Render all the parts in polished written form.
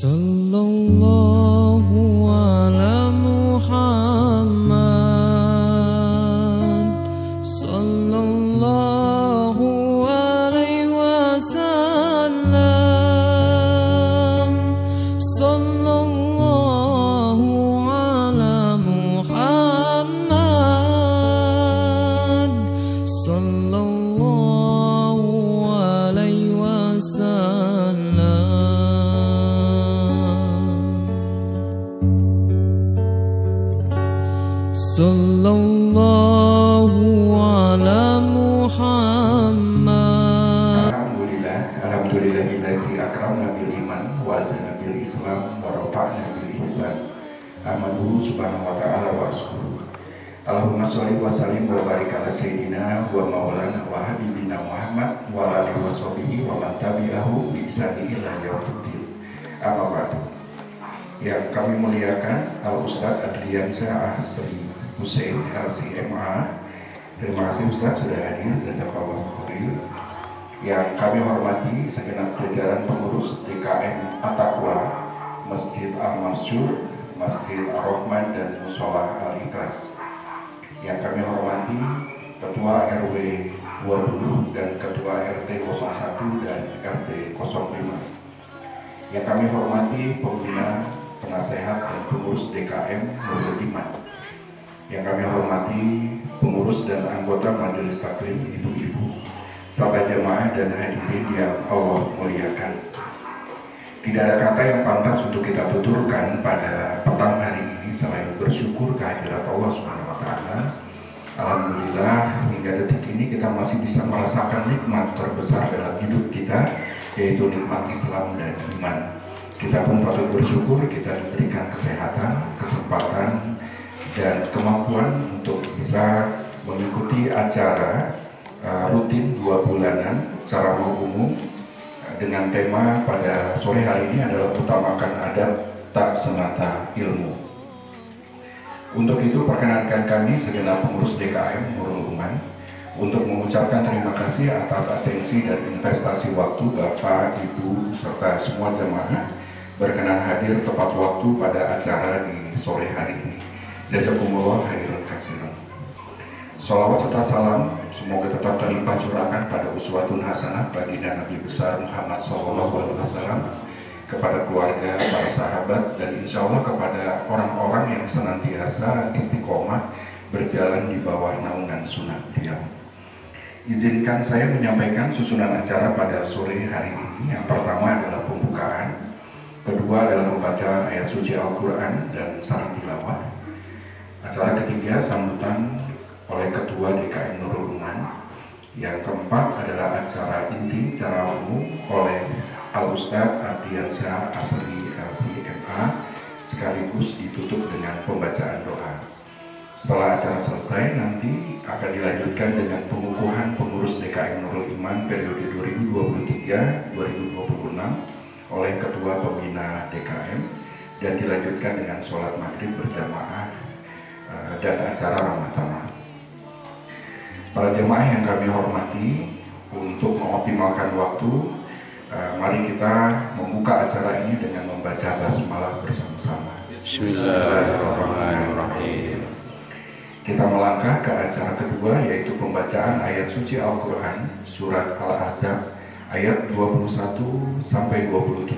Sallallahu ala Muhammad, sallallahu alaihi wasallam, sallallahu ala Muhammad, sallallahu alaihi wasallam. Sallallahu ala Muhammad. Alhamdulillahillazi akramna bil iman wa azana bil islam wa rafa'na bil ihsan. Ahmaduhu subhanahu wa ta'ala wa ashkuruh. Allahumma sholli wa sallim wa barik ala sayyidina wa maulana wa habibina Muhammad wa ala alihi wa sahbihi wa man tabi'ahu bi ihsani ila yaumil amma ba'du. Yang kami muliakan Al-Ustaz Adriansyah Asri Hussein LCMA. Terima kasih Ustaz sudah hadir. Jazakallahu khair. Yang kami hormati segenap jajaran pengurus DKM At-Taqwa, Masjid Al-Mansur, Masjid Ar-Rahman dan Mushola Al-Ikhlas. Yang kami hormati Ketua RW 20 dan Ketua RT 01 dan RT 05. Yang kami hormati pembina, penasehat dan pengurus DKM Nurul Iman. Yang kami hormati pengurus dan anggota Majelis Taklim, ibu-ibu, sahabat jemaah dan hadirin yang Allah muliakan. Tidak ada kata yang pantas untuk kita tuturkan pada petang hari ini selain bersyukur kehadirat Allah Subhanahu wa Ta'ala. Alhamdulillah hingga detik ini kita masih bisa merasakan nikmat terbesar dalam hidup kita, yaitu nikmat Islam dan iman. Kita pun patut bersyukur kita diberikan kesehatan, kesempatan dan kemampuan untuk bisa mengikuti acara rutin 2 bulanan secara umum dengan tema pada sore hari ini adalah utamakan adab tak semata ilmu. Untuk itu perkenankan kami segenap pengurus DKM Nurul Iman untuk mengucapkan terima kasih atas atensi dan investasi waktu Bapak, Ibu, serta semua jemaah berkenan hadir tepat waktu pada acara di sore hari ini. Jazakumullah khairan katsiran. Sholawat serta salam semoga tetap terlimpah curahkan pada uswatun hasanah baginda Nabi besar Muhammad SAW, kepada keluarga, para sahabat, dan insya Allah kepada orang-orang yang senantiasa istiqomah berjalan di bawah naungan sunnah beliau. Izinkan saya menyampaikan susunan acara pada sore hari ini. Yang pertama adalah pembukaan, kedua adalah membaca ayat suci Al-Quran dan saling tilawah. Acara ketiga sambutan oleh Ketua DKM Nurul Iman. Yang keempat adalah acara inti secara umum oleh Al-Ustaz Adriansyah Asri LCMA, sekaligus ditutup dengan pembacaan doa. Setelah acara selesai nanti akan dilanjutkan dengan pengukuhan pengurus DKM Nurul Iman periode 2023-2026 oleh Ketua Pembina DKM dan dilanjutkan dengan sholat maghrib berjamaah dan acara Ramadan. Para jemaah yang kami hormati, untuk mengoptimalkan waktu, mari kita membuka acara ini dengan membaca basmalah bersama-sama. Bismillahirrahmanirrahim. Kita melangkah ke acara kedua, yaitu pembacaan ayat suci Al-Quran surat Al-Ahzab ayat 21 sampai 27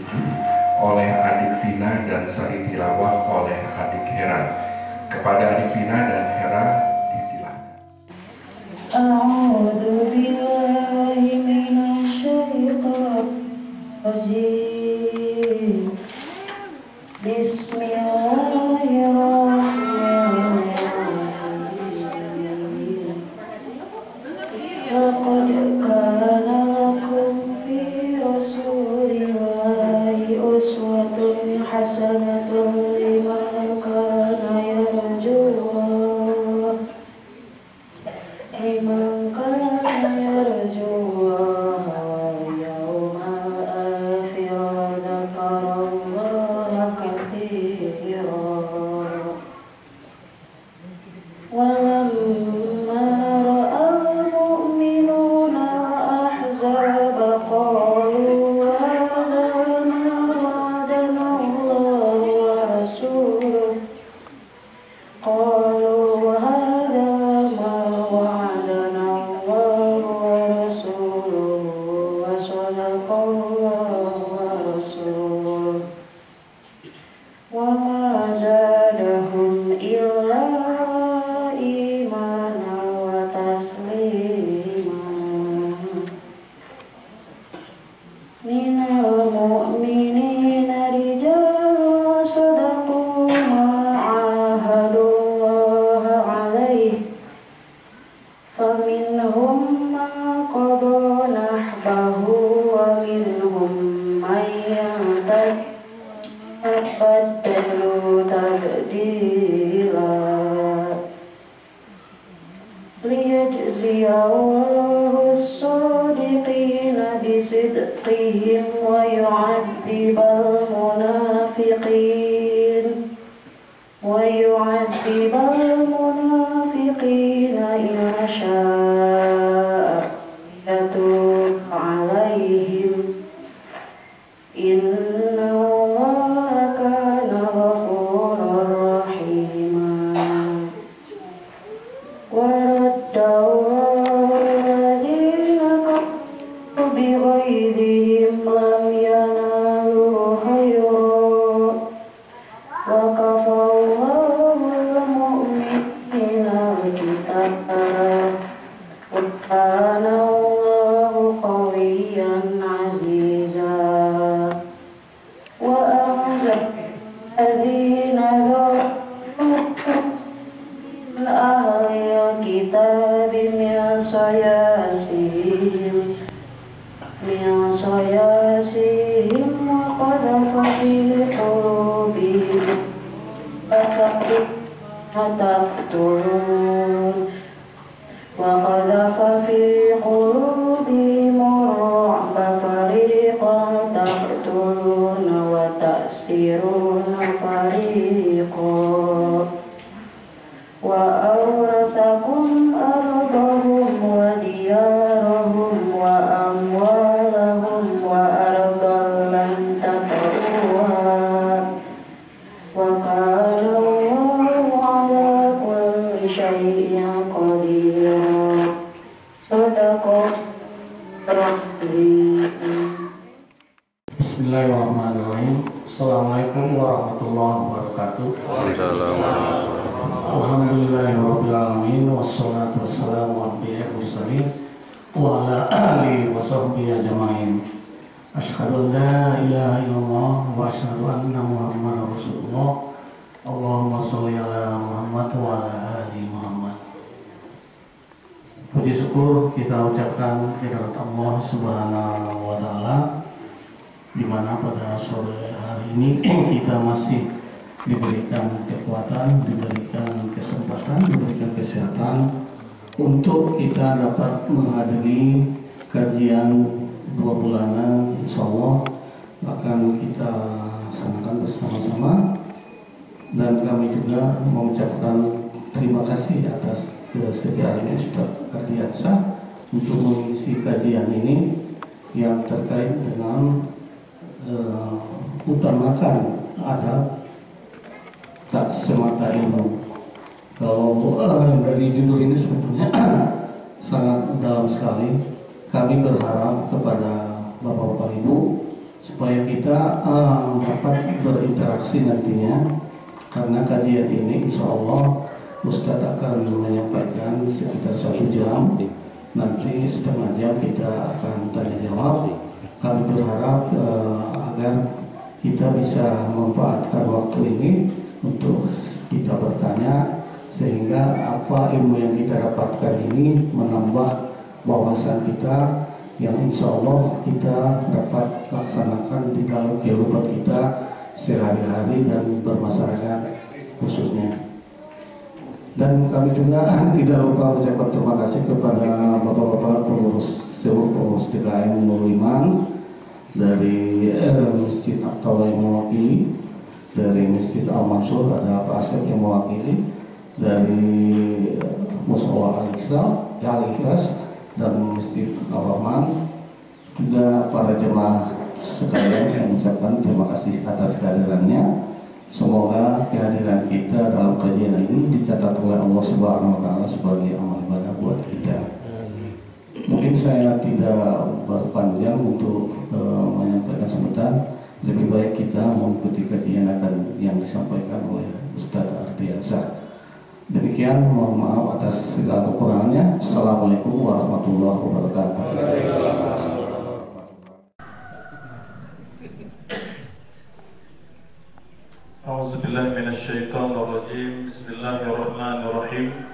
oleh adik Tina dan sari tilawah oleh adik Hera. Kepada adik Tina dan Hera disilakan. A'udzu billahi minasyaitonir rajim. Bismillahirrahmanirrahim. Laqad kana lakum fi rasulillahi uswatun hasanatun liman kana yarjullah wal yawmal akhir wa dzakarallaha katsiran. Walamma ra'al mu'minuna al-ahzaba qalu hadha ma wa'adana بدلوا تبديلا ليجزي الله الصادقين بصدقهم ويعذب المنافقين إن شاء يتوب عليهم إن الله كان غفورا رحيما ورد الله الذين كفروا بغيظهم لم ينالوا خيرا وكفى الله المؤمنين القتال وكان الله قويا عزيزا وأنزل الذين ظلموا من أهل الكتاب من صياصيهم وقذف في قلوبهم وقذف في قلوبهم الرعب فريقا تقتلون وتأسرون فريقا وأورثكم أرضهم وديارهم وأموالهم وأرضا لم تطئوها وكان الله على كل شيء قديرا صدق ربي. Bismillahirrahmanirrahim. Assalamualaikum warahmatullahi wabarakatuh. Alhamdulillahirrahmanirrahim. Wassalatu wassalamu ala mursalin wa ala alihi wa sahbihi ajma'in. Asyhadu an la ilaha illallah wa asyhadu anna Muhammadar Rasulullah. Allahumma sholli ala Muhammad wa ala ali Muhammad. Puji syukur kita ucapkan kehadirat Allah Subhanahu wa taala, di mana pada sore hari ini kita masih diberikan kekuatan, diberikan kesempatan, diberikan kesehatan untuk kita dapat menghadiri kajian 2 bulanan, insya Allah akan kita laksanakan bersama-sama. Dan kami juga mengucapkan terima kasih atas kesediaannya Ustaz Ardiansyah untuk mengisi kajian ini yang terkait dengan utamakan adab tak semata ilmu. Kalau dari judul ini sebetulnya sangat dalam sekali. Kami berharap kepada Bapak-Bapak Ibu supaya kita dapat berinteraksi nantinya, karena kajian ini insya Allah Ustadz akan menyampaikan sekitar 1 jam. Nanti setengah jam kita akan tanya jawab. Kami berharap agar kita bisa memanfaatkan waktu ini untuk kita bertanya, sehingga apa ilmu yang kita dapatkan ini menambah wawasan kita yang insya Allah kita dapat laksanakan di dalam kehidupan kita sehari-hari dan bermasyarakat khususnya. Dan kami juga tidak lupa mengucapkan terima kasih kepada Bapak-Bapak pengurus DKM Nurul Iman dari Masjid At-Tawai mewakili, dari Masjid Al-Mansur ada Pak Asep yang mewakili, dari Musyawarah Al-Ikhlas dan Masjid Al-Rahman, juga para jemaah sekalian yang mengucapkan terima kasih atas kehadirannya. Semoga kehadiran kita dalam kajian ini dicatat oleh Allah Subhanahu wa taala sebagai amal ibadah buat kita. Mungkin saya tidak berpanjang untuk menyampaikan sebentar. Lebih baik kita mengikuti kajian yang disampaikan oleh Ustaz Ardiansyah. Demikian, mohon maaf atas segala kekurangannya. Assalamualaikum warahmatullahi wabarakatuh. A'udzubillahi minasyaitonirrajim. Bismillahirrahmanirrahim.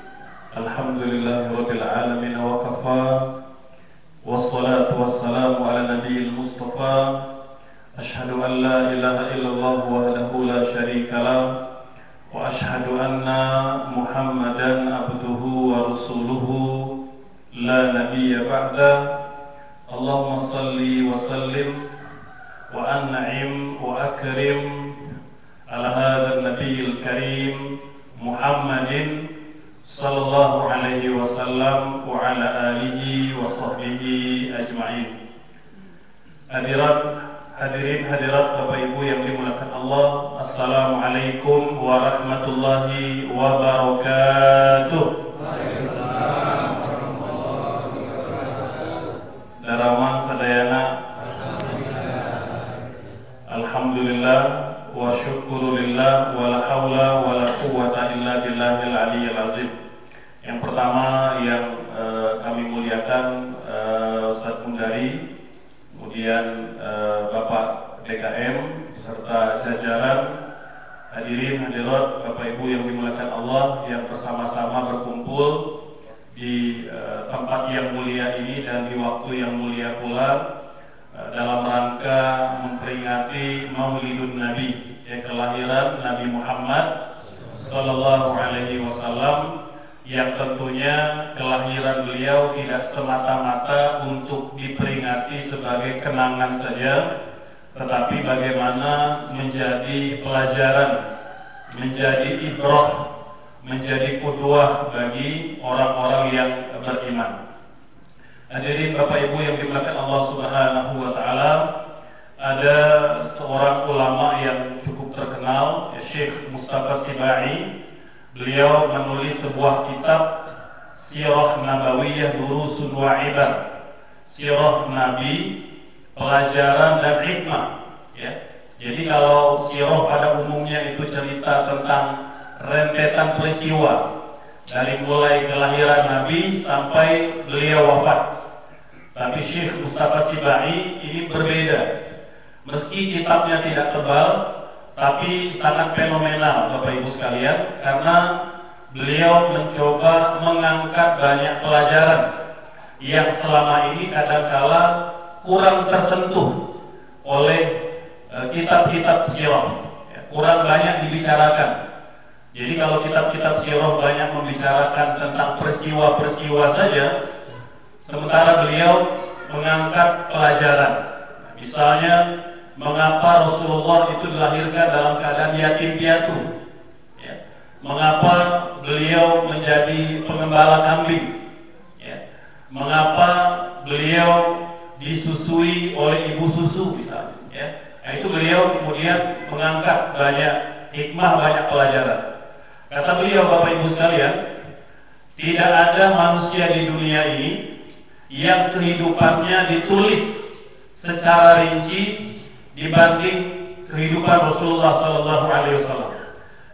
Alhamdulillahirabbil alamin wa kafa. Wassalatu wassalamu ala nabiyil mustafa. Asyhadu an la ilaha illallah wahdahu la لا شريك له وأشهد أن محمدا عبده ورسوله لا نبي بعده اللهم صل وسلم وأنعم وأكرم على هذا النبي الكريم محمد صلى الله عليه وسلم وعلى آله وصحبه أجمعين. Hadirin hadirat Bapak Ibu yang dimuliakan Allah, Assalamualaikum warahmatullahi wabarakatuh. Daraman sadayana alhamdulillah wa syukurulillah wa la haula wa la quwwata illa billahil aliyyil azim. Yang pertama yang kami muliakan Ustaz Mundari, kemudian Bapak DKM serta jajaran, hadirin hadirat Bapak Ibu yang dimuliakan Allah yang bersama-sama berkumpul di tempat yang mulia ini dan di waktu yang mulia pula dalam rangka memperingati Maulidun Nabi, kelahiran Nabi Muhammad Sallallahu Alaihi Wasallam, yang tentunya kelahiran beliau tidak semata-mata untuk diperingati sebagai kenangan saja, tetapi bagaimana menjadi pelajaran, menjadi ibrah, menjadi qudwah bagi orang-orang yang beriman. Hadirin Bapak Ibu yang dimuliakan Allah Subhanahu wa taala, ada seorang ulama yang cukup terkenal, Syekh Mustafa Sibai. Beliau menulis sebuah kitab Sirah Nabawiyah Durusun wa Ibar, Sirah Nabi, pelajaran dan hikmah, ya. Jadi kalau sirah pada umumnya itu cerita tentang rentetan peristiwa dari mulai kelahiran Nabi sampai beliau wafat. Tapi Syekh Mustafa Sibai ini berbeda. Meski kitabnya tidak tebal, tapi sangat fenomenal Bapak Ibu sekalian, karena beliau mencoba mengangkat banyak pelajaran yang selama ini kadangkala kurang tersentuh oleh kitab-kitab sirah, kurang banyak dibicarakan. Jadi kalau kitab-kitab sirah banyak membicarakan tentang peristiwa-peristiwa saja, sementara beliau mengangkat pelajaran. Misalnya, mengapa Rasulullah itu dilahirkan dalam keadaan yatim piatu, ya. Mengapa beliau menjadi pengembala kambing, ya. Mengapa beliau disusui oleh ibu susu misalnya, ya. Nah, itu beliau kemudian mengangkat banyak hikmah, banyak pelajaran. Kata beliau, Bapak Ibu sekalian, tidak ada manusia di dunia ini yang kehidupannya ditulis secara rinci dibanding kehidupan Rasulullah SAW.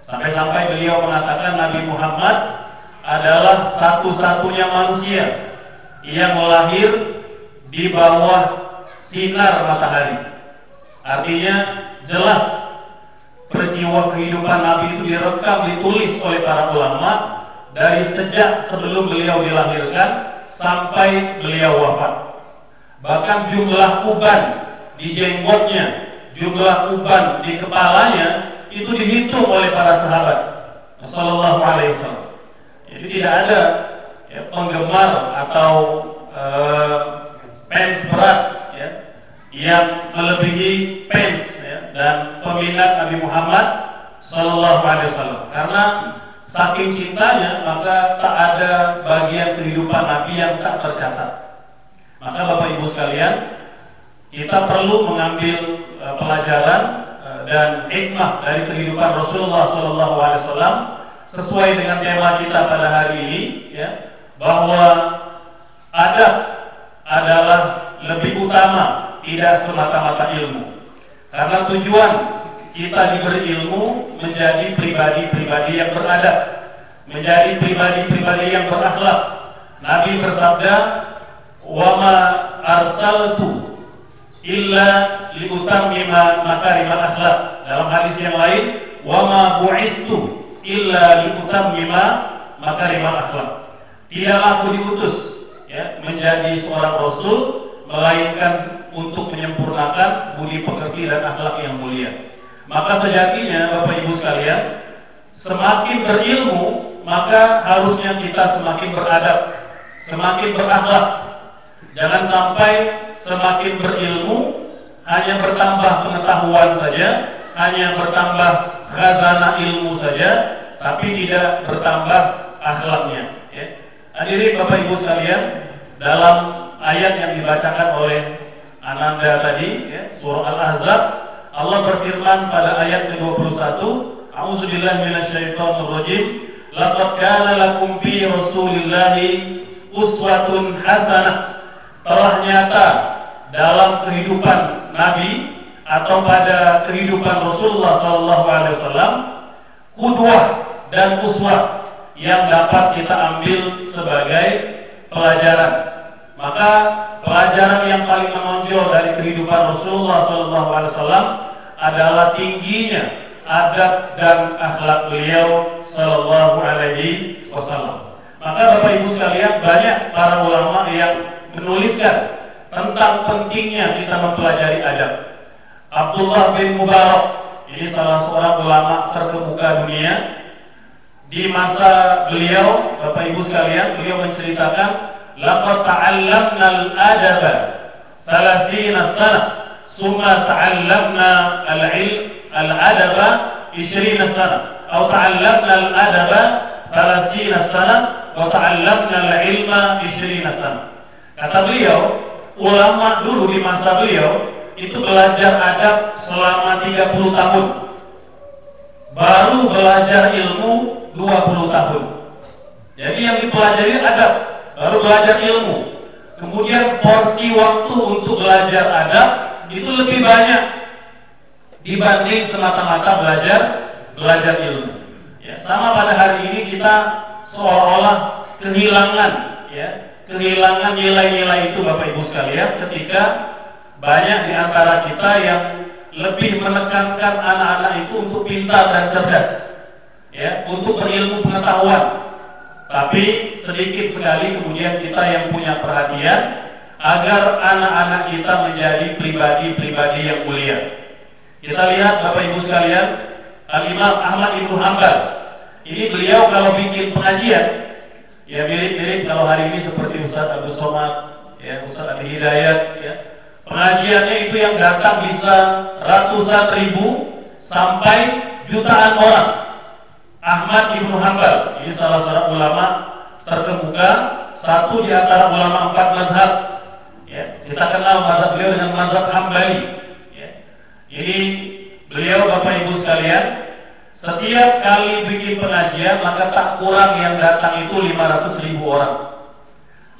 Sampai-sampai beliau mengatakan Nabi Muhammad adalah satu-satunya manusia yang lahir di bawah sinar matahari. Artinya jelas peristiwa kehidupan Nabi itu direkam, ditulis oleh para ulama dari sejak sebelum beliau dilahirkan sampai beliau wafat. Bahkan jumlah uban di jenggotnya, jumlah uban di kepalanya itu dihitung oleh para sahabat Sallallahu Alaihi Wasallam. Jadi tidak ada, ya, penggemar atau fans berat, ya, yang melebihi fans, ya, dan peminat Nabi Muhammad Sallallahu Alaihi Wasallam. Karena saking cintanya, maka tak ada bagian kehidupan Nabi yang tak tercatat. Maka Bapak Ibu sekalian, kita perlu mengambil pelajaran dan hikmah dari kehidupan Rasulullah SAW sesuai dengan tema kita pada hari ini, ya, bahwa adab adalah lebih utama, tidak semata-mata ilmu. Karena tujuan kita diberi ilmu menjadi pribadi-pribadi yang beradab, menjadi pribadi-pribadi yang berakhlak. Nabi bersabda, "Wa ma arsaltu illa liutammima makarimal akhlak." Dalam hadis yang lain, "Wa ma bu'istu illa liutammima makarimal akhlak." Tidaklah aku diutus, ya, menjadi seorang rasul melainkan untuk menyempurnakan budi pekerti dan akhlak yang mulia. Maka sejatinya Bapak Ibu sekalian, semakin berilmu maka harusnya kita semakin beradab, semakin berakhlak. Jangan sampai semakin berilmu hanya bertambah pengetahuan saja, hanya bertambah khazanah ilmu saja, tapi tidak bertambah akhlaknya. Ya. Hadirin Bapak Ibu sekalian, dalam ayat yang dibacakan oleh Ananda tadi, ya, surah Al-Ahzab, Allah berfirman pada ayat ke-21, A'udzubillahi minasyaitonirrajim, laqad kana lakum fi Rasulillahi uswatun hasanah. Telah nyata dalam kehidupan Nabi atau pada kehidupan Rasulullah SAW qudwah dan uswah yang dapat kita ambil sebagai pelajaran. Maka pelajaran yang paling menonjol dari kehidupan Rasulullah SAW adalah tingginya adab dan akhlak beliau Sallallahu Alaihi Wasallam. Maka Bapak Ibu sekalian, banyak para ulama yang menuliskan tentang pentingnya kita mempelajari adab. Abdullah bin Mubarak, ini salah seorang ulama terkemuka dunia. Di masa beliau, Bapak Ibu sekalian, beliau menceritakan, laqad ta'allamna al-adaba 30 sanah, summa ta'allamna al-adaba 20 sanah, atau ta'allamna al-adaba 30 sanah, wa ta'allamna al-ilma 20 sanah. Kata beliau, ulama dulu di masa beliau itu belajar adab selama 30 tahun, baru belajar ilmu 20 tahun. Jadi yang dipelajari adab, baru belajar ilmu. Kemudian porsi waktu untuk belajar adab itu lebih banyak dibanding semata-mata belajar ilmu. Ya, sama pada hari ini kita seolah-olah kehilangan, ya, kehilangan nilai-nilai itu Bapak Ibu sekalian, ketika banyak di antara kita yang lebih menekankan anak-anak itu untuk pintar dan cerdas, ya, untuk berilmu pengetahuan. Tapi sedikit sekali kemudian kita yang punya perhatian agar anak-anak kita menjadi pribadi-pribadi yang mulia. Kita lihat Bapak Ibu sekalian, Al-Imam Ahmad Ibnu Hanbal. Ini beliau kalau bikin pengajian, ya mirip-mirip kalau hari ini seperti Ustaz Abdul Somad, ya, Ustaz Adi Hidayat, ya. Pengajiannya itu yang datang bisa ratusan ribu sampai jutaan orang. Ahmad Ibnu Hanbal, ini salah seorang ulama terkemuka, satu di antara ulama 4 mazhab. Ya, kita kenal mazhab beliau dengan mazhab Hambali. Ya. Ini beliau Bapak Ibu sekalian, setiap kali bikin pengajian maka tak kurang yang datang itu 500.000 orang.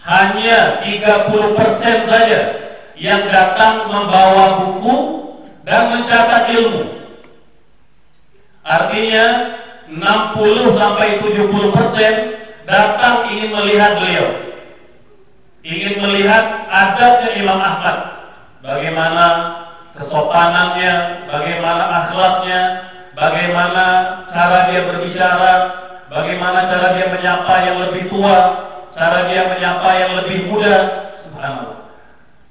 Hanya 30% saja yang datang membawa buku dan mencatat ilmu. Artinya 60-70% datang ingin melihat beliau, ingin melihat adabnya Imam Ahmad, bagaimana kesopanannya, bagaimana akhlaknya, bagaimana cara dia berbicara, bagaimana cara dia menyapa yang lebih tua, cara dia menyapa yang lebih muda. Subhanallah.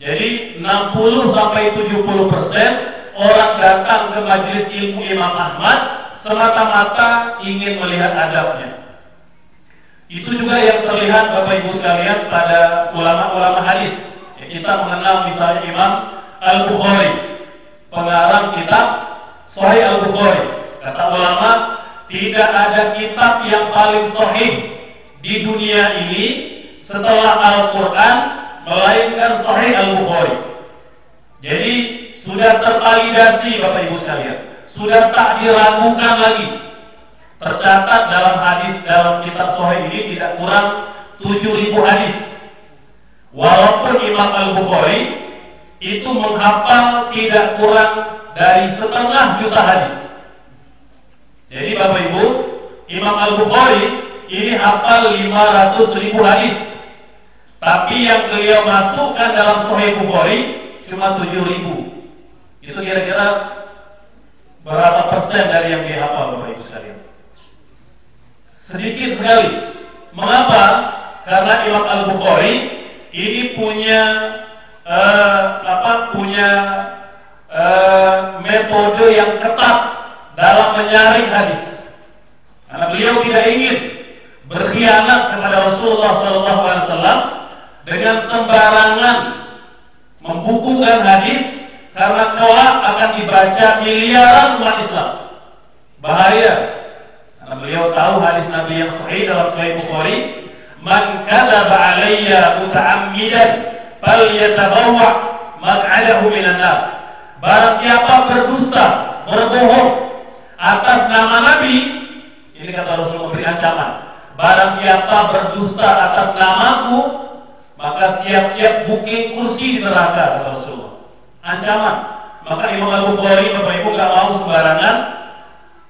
Jadi 60-70% orang datang ke majelis ilmu Imam Ahmad semata-mata ingin melihat adabnya. Itu juga yang terlihat Bapak Ibu sekalian pada ulama-ulama hadis. Ya, kita mengenal misalnya Imam Al-Bukhari, pengarang kitab Sahih Al-Bukhari. Kata ulama, tidak ada kitab yang paling sahih di dunia ini setelah Al-Quran melainkan Sahih Al-Bukhari. Jadi sudah tervalidasi Bapak Ibu sekalian, sudah tak diragukan lagi. Tercatat dalam hadis dalam kitab Sahih ini tidak kurang 7.000 hadis. Walaupun Imam Al-Bukhari itu menghafal tidak kurang dari 1,5 juta hadis. Jadi Bapak Ibu, Imam Al-Bukhari ini hafal 500.000 hadis. Tapi yang beliau masukkan dalam Sahih Bukhari cuma 7.000. Itu kira-kira berapa persen dari yang dihafal Bapak Ibu sekalian? Sedikit sekali. Mengapa? Karena Imam Al-Bukhari ini punya metode yang ketat dalam menyaring hadis. Karena beliau tidak ingin berkhianat kepada Rasulullah SAW dengan sembarangan membukukan hadis, karena kelak akan dibaca miliaran umat Islam. Bahaya. Karena beliau tahu hadis Nabi yang sahih dalam Sahih Bukhari, "Man kadzaba 'alayya muta'ammidan falyatabawwa maq'adahu minan nar." Barang siapa berdusta, berbohong atas nama Nabi, ini kata Rasulullah memberi ancaman. Barang siapa berdusta atas namaku, maka siap-siap booking kursi di neraka, kata Rasulullah. Ancaman. Maka Imam Al-Bukhari, Bapak Ibu, gak mau sembarangan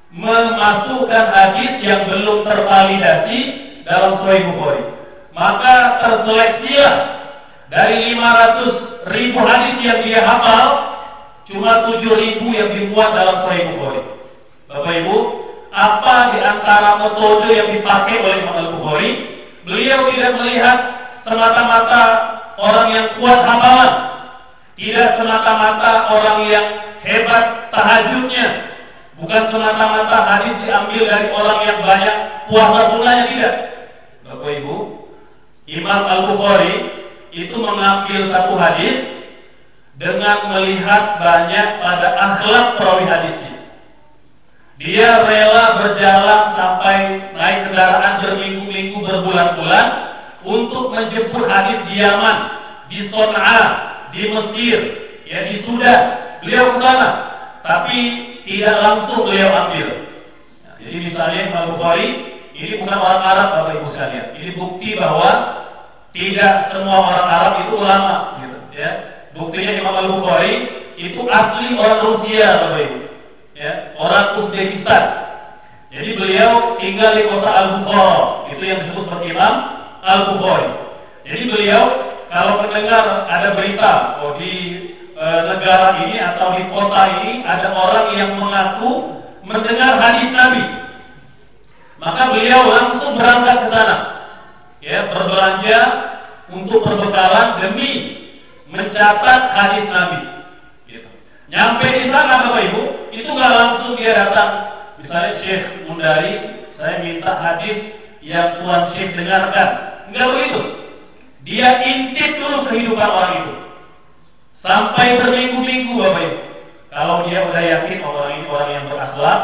memasukkan hadis yang belum tervalidasi dalam Sahih Bukhari. Maka terseleksilah dari 500.000 hadis yang dia hafal, cuma 7.000 yang dimuat dalam Sahih Bukhari. Bapak Ibu, apa di antara metode yang dipakai oleh Imam Al-Bukhari? Beliau tidak melihat semata-mata orang yang kuat hafalan, tidak semata-mata orang yang hebat tahajudnya, bukan semata-mata hadis diambil dari orang yang banyak puasa sunnahnya, tidak. Bapak Ibu, Imam Al-Bukhari itu mengambil satu hadis dengan melihat banyak pada akhlak perawi hadisnya. Dia rela berjalan sampai naik kendaraan berminggu-minggu, berbulan-bulan untuk menjemput hadis di Yaman, di Son'a, di Mesir, ya di Sudan. Beliau ke sana, tapi tidak langsung beliau ambil. Nah, jadi misalnya Imam Bukhari ini bukan orang Arab, Bapak Ibu sekalian. Ini bukti bahwa tidak semua orang Arab itu ulama, gitu, ya. Buktinya Imam Bukhari itu asli orang Rusia, Bapak Ibu, ya, orang Uzbekistan. Jadi beliau tinggal di kota Al-Bukhara, itu yang disebut sebagai Imam Al-Bukhari. Jadi beliau kalau mendengar ada berita, oh di negara ini atau di kota ini ada orang yang mengaku mendengar hadis Nabi, maka beliau langsung berangkat ke sana, ya, berbelanja untuk perbekalan demi mencatat hadis Nabi. Gitu. Nyampe di sana, Bapak Ibu, itu nggak langsung dia datang, misalnya Syekh Mundari, saya minta hadis yang Tuan Syekh dengarkan. Enggak begitu. Dia intip dulu kehidupan orang itu sampai berminggu-minggu, Bapak Ibu. Kalau dia udah yakin orang ini orang yang berakhlak,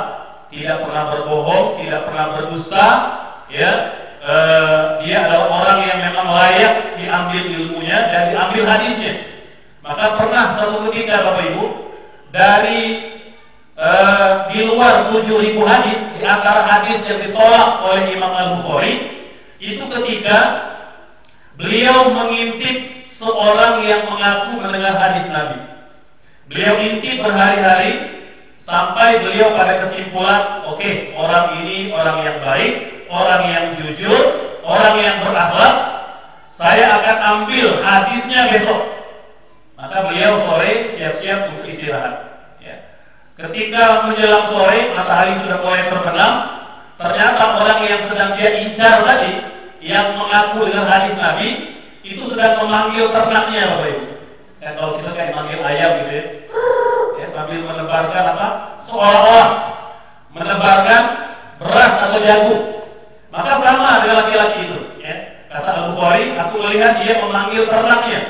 tidak pernah berbohong, tidak pernah berdusta, ya, dia adalah orang yang memang layak diambil ilmunya dan diambil hadisnya. Maka pernah suatu ketika, Bapak Ibu, dari di luar 7.000 hadis, di antara hadis yang ditolak oleh Imam Al-Bukhari, itu ketika beliau mengintip seorang yang mengaku mendengar hadis Nabi. Beliau intip berhari-hari sampai beliau pada kesimpulan, oke, orang ini orang yang baik, orang yang jujur, orang yang berakhlak, saya akan ambil hadisnya besok. Maka beliau sore siap-siap untuk istirahat, ya. Ketika menjelang sore, matahari sudah mulai terbenam, ternyata orang yang sedang dia incar tadi, yang mengaku dengan hadis Nabi, itu sedang memanggil ternaknya, Bapak Ibu. Kan kalau kita kayak manggil ayam gitu, ya, sambil menebarkan apa? Seolah-olah menebarkan beras atau jagung. Maka sama dengan laki-laki itu, ya. Kata Al-Bukhari, aku melihat dia memanggil ternaknya.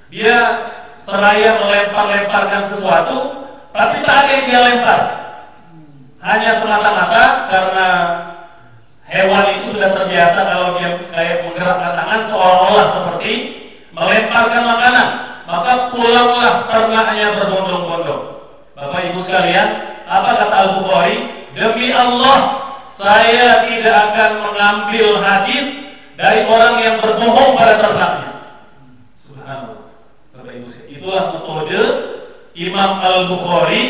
Dia seraya melempar-lemparkan sesuatu, tapi tak ada yang dia lempar. Hanya semata-mata karena hewan itu sudah terbiasa kalau dia kayak menggerakkan tangan seolah-olah seperti melemparkan makanan, maka pulanglah ternaknya berbondong-bondong. Bapak Ibu sekalian, apa kata Al-Bukhari? Demi Allah, saya tidak akan mengambil hadis dari orang yang berbohong pada ternaknya. Subhanallah. Bapak Ibu, itulah metode Imam Al-Bukhari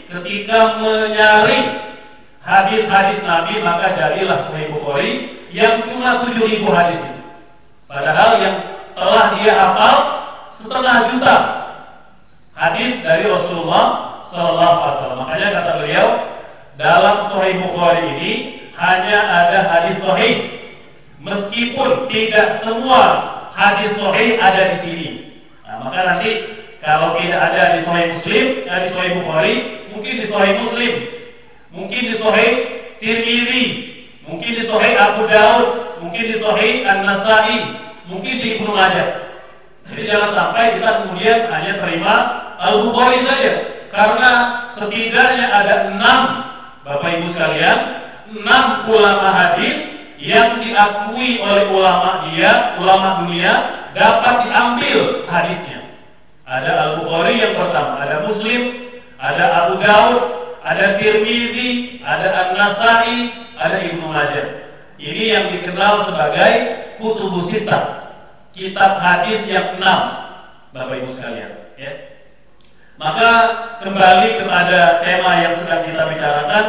ketika menyaring hadis-hadis Nabi, maka jadilah Sahih Bukhari yang cuma 7.000 hadis itu. Padahal yang telah dia hafal 1,5 juta hadis dari Rasulullah SAW. Makanya kata beliau, dalam Sahih Bukhari ini hanya ada hadis sahih, meskipun tidak semua hadis sahih ada di sini. Nah, maka nanti Kalau tidak ada di Sahih Muslim, di Sahih Bukhari, mungkin di Sahih Muslim, mungkin di Sahih Tirmidzi, mungkin di Sahih Abu Daud, mungkin di Sahih An-Nasa'i, mungkin di Ibnu Majah. Jadi jangan sampai kita kemudian hanya terima Al-Bukhari saja, karena setidaknya ada 6, Bapak Ibu sekalian, 6 ulama hadis yang diakui oleh ulama dunia dapat diambil hadisnya. Ada Al-Bukhari yang pertama, ada Muslim, ada Abu Daud, ada Tirmidzi, ada An-Nasa'i, ada Ibnu Majah. Ini yang dikenal sebagai Kutubus Sittah, kitab hadis yang 6, Bapak Ibu sekalian, ya. Maka kembali kepada tema yang sedang kita bicarakan,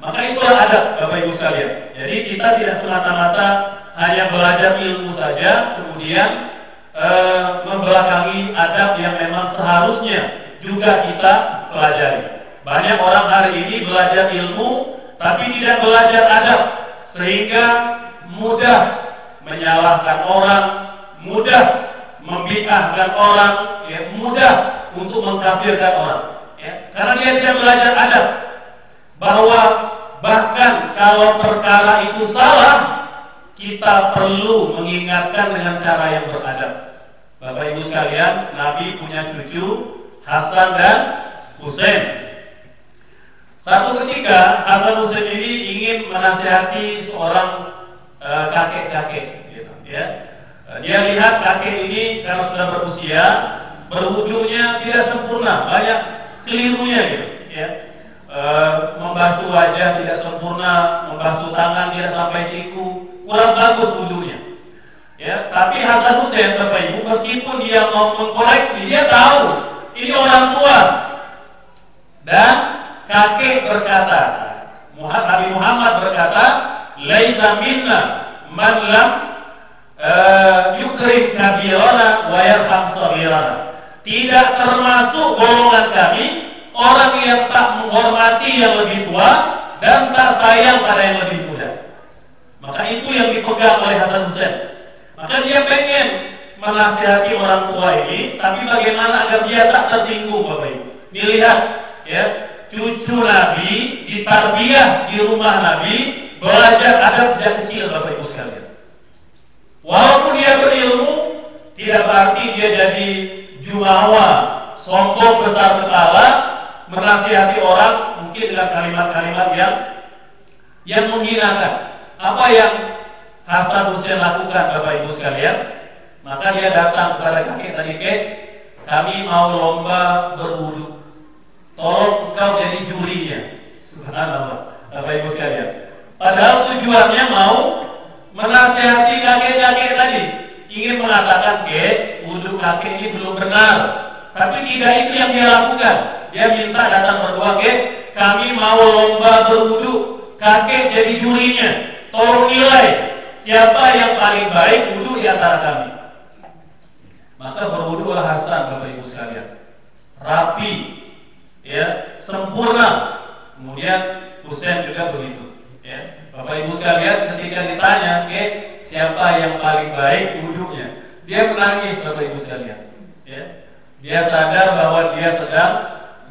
maka itulah adab, Bapak Ibu sekalian. Jadi kita tidak semata-mata hanya belajar ilmu saja, kemudian membelakangi adab yang memang seharusnya juga kita pelajari. Banyak orang hari ini belajar ilmu tapi tidak belajar adab, sehingga mudah menyalahkan orang, mudah membid'ahkan orang, ya, mudah untuk mengkafirkan orang, ya, karena dia tidak belajar adab. Bahwa bahkan kalau perkara itu salah, kita perlu mengingatkan dengan cara yang beradab. Bapak Ibu sekalian, Nabi punya cucu Hasan dan Husain. Satu ketika Hasan Husain ini ingin menasihati seorang kakek-kakek, gitu, ya. Dia lihat kakek ini karena sudah berusia, berwudunya tidak sempurna, banyak kelirunya, gitu, ya. Membasuh wajah tidak sempurna, membasuh tangan tidak sampai siku, kurang bagus wudunya, ya. Tapi Hasan Husain, Bapak Ibu, meskipun dia mau mengkoreksi, dia tahu ini orang tua. Dan kakek berkata, Nabi Muhammad berkata, laisa minna man lam yukrim kabirana wa yarham saghirana. Tidak termasuk golongan kami orang yang tak menghormati yang lebih tua dan tak sayang pada yang lebih muda. Maka itu yang dipegang oleh Hasan Husain. Maka dia pengen menasihati orang tua ini, tapi bagaimana agar dia tak tersinggung, Bapak Ibu. Dilihat, ya, cucu Nabi ditarbiyah di rumah Nabi, belajar adab sejak kecil, Bapak Ibu sekalian. Walaupun dia berilmu, tidak berarti dia jadi jumawa, sombong besar kepala, menasihati orang mungkin dengan kalimat-kalimat yang menghinakan. Apa yang Hasan Husain lakukan, Bapak Ibu sekalian? Maka dia datang kepada kakek tadi, "Kek, kami mau lomba berwudu. Tolong engkau jadi jurinya." Subhanallah, Bapak Ibu sekalian. Padahal tujuannya mau menasihati kakek-kakek tadi, ingin mengatakan, "Kek, wudu kakek ini belum benar." Tapi tidak itu yang dia lakukan. Dia minta datang berdua, "Kek, kami mau lomba berwudu. Kakek jadi jurinya. Tolong nilai siapa yang paling baik wudu di antara kami." Maka berwudulah Hasan, Bapak Ibu sekalian, rapi, ya, sempurna. Kemudian Husain juga begitu, ya. Bapak Ibu sekalian, ketika ditanya, "Kek, siapa yang paling baik wudunya?" Dia menangis, Bapak Ibu sekalian, ya. Dia sadar bahwa dia sedang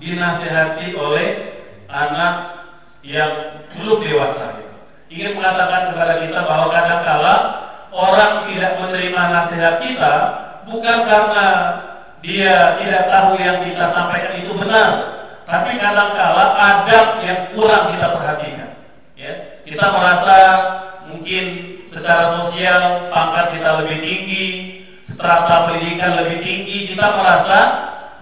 dinasihati oleh anak yang belum dewasa, gitu. Ingin mengatakan kepada kita bahwa kadang-kala orang tidak menerima nasihat kita bukan karena dia tidak tahu yang kita sampaikan itu benar, tapi kadang-kala adab yang kurang kita perhatikan, ya. Kita merasa mungkin secara sosial pangkat kita lebih tinggi, strata pendidikan lebih tinggi, kita merasa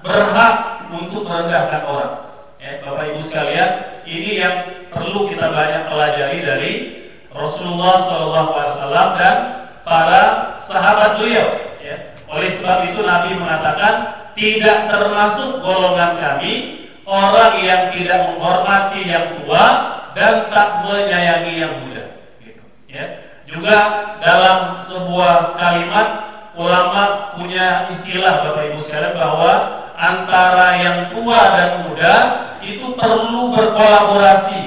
berhak untuk merendahkan orang, ya. Bapak Ibu sekalian, ini yang perlu kita banyak pelajari dari Rasulullah SAW dan para sahabat beliau, ya. Oleh sebab itu Nabi mengatakan, tidak termasuk golongan kami orang yang tidak menghormati yang tua dan tak menyayangi yang muda, gitu, ya. Juga dalam sebuah kalimat ulama punya istilah, Bapak Ibu sekalian, bahwa antara yang tua dan muda itu perlu berkolaborasi,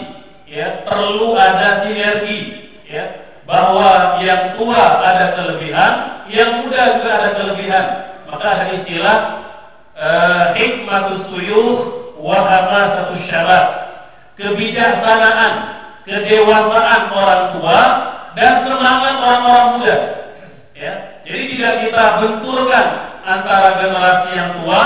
ya, perlu ada sinergi, ya. Bahwa yang tua ada kelebihan, yang muda juga ada kelebihan. Maka ada istilah hikmatus suyukh wa hamasatus syabab, kebijaksanaan, kedewasaan orang tua dan semangat orang-orang muda. Ya, jadi tidak kita benturkan antara generasi yang tua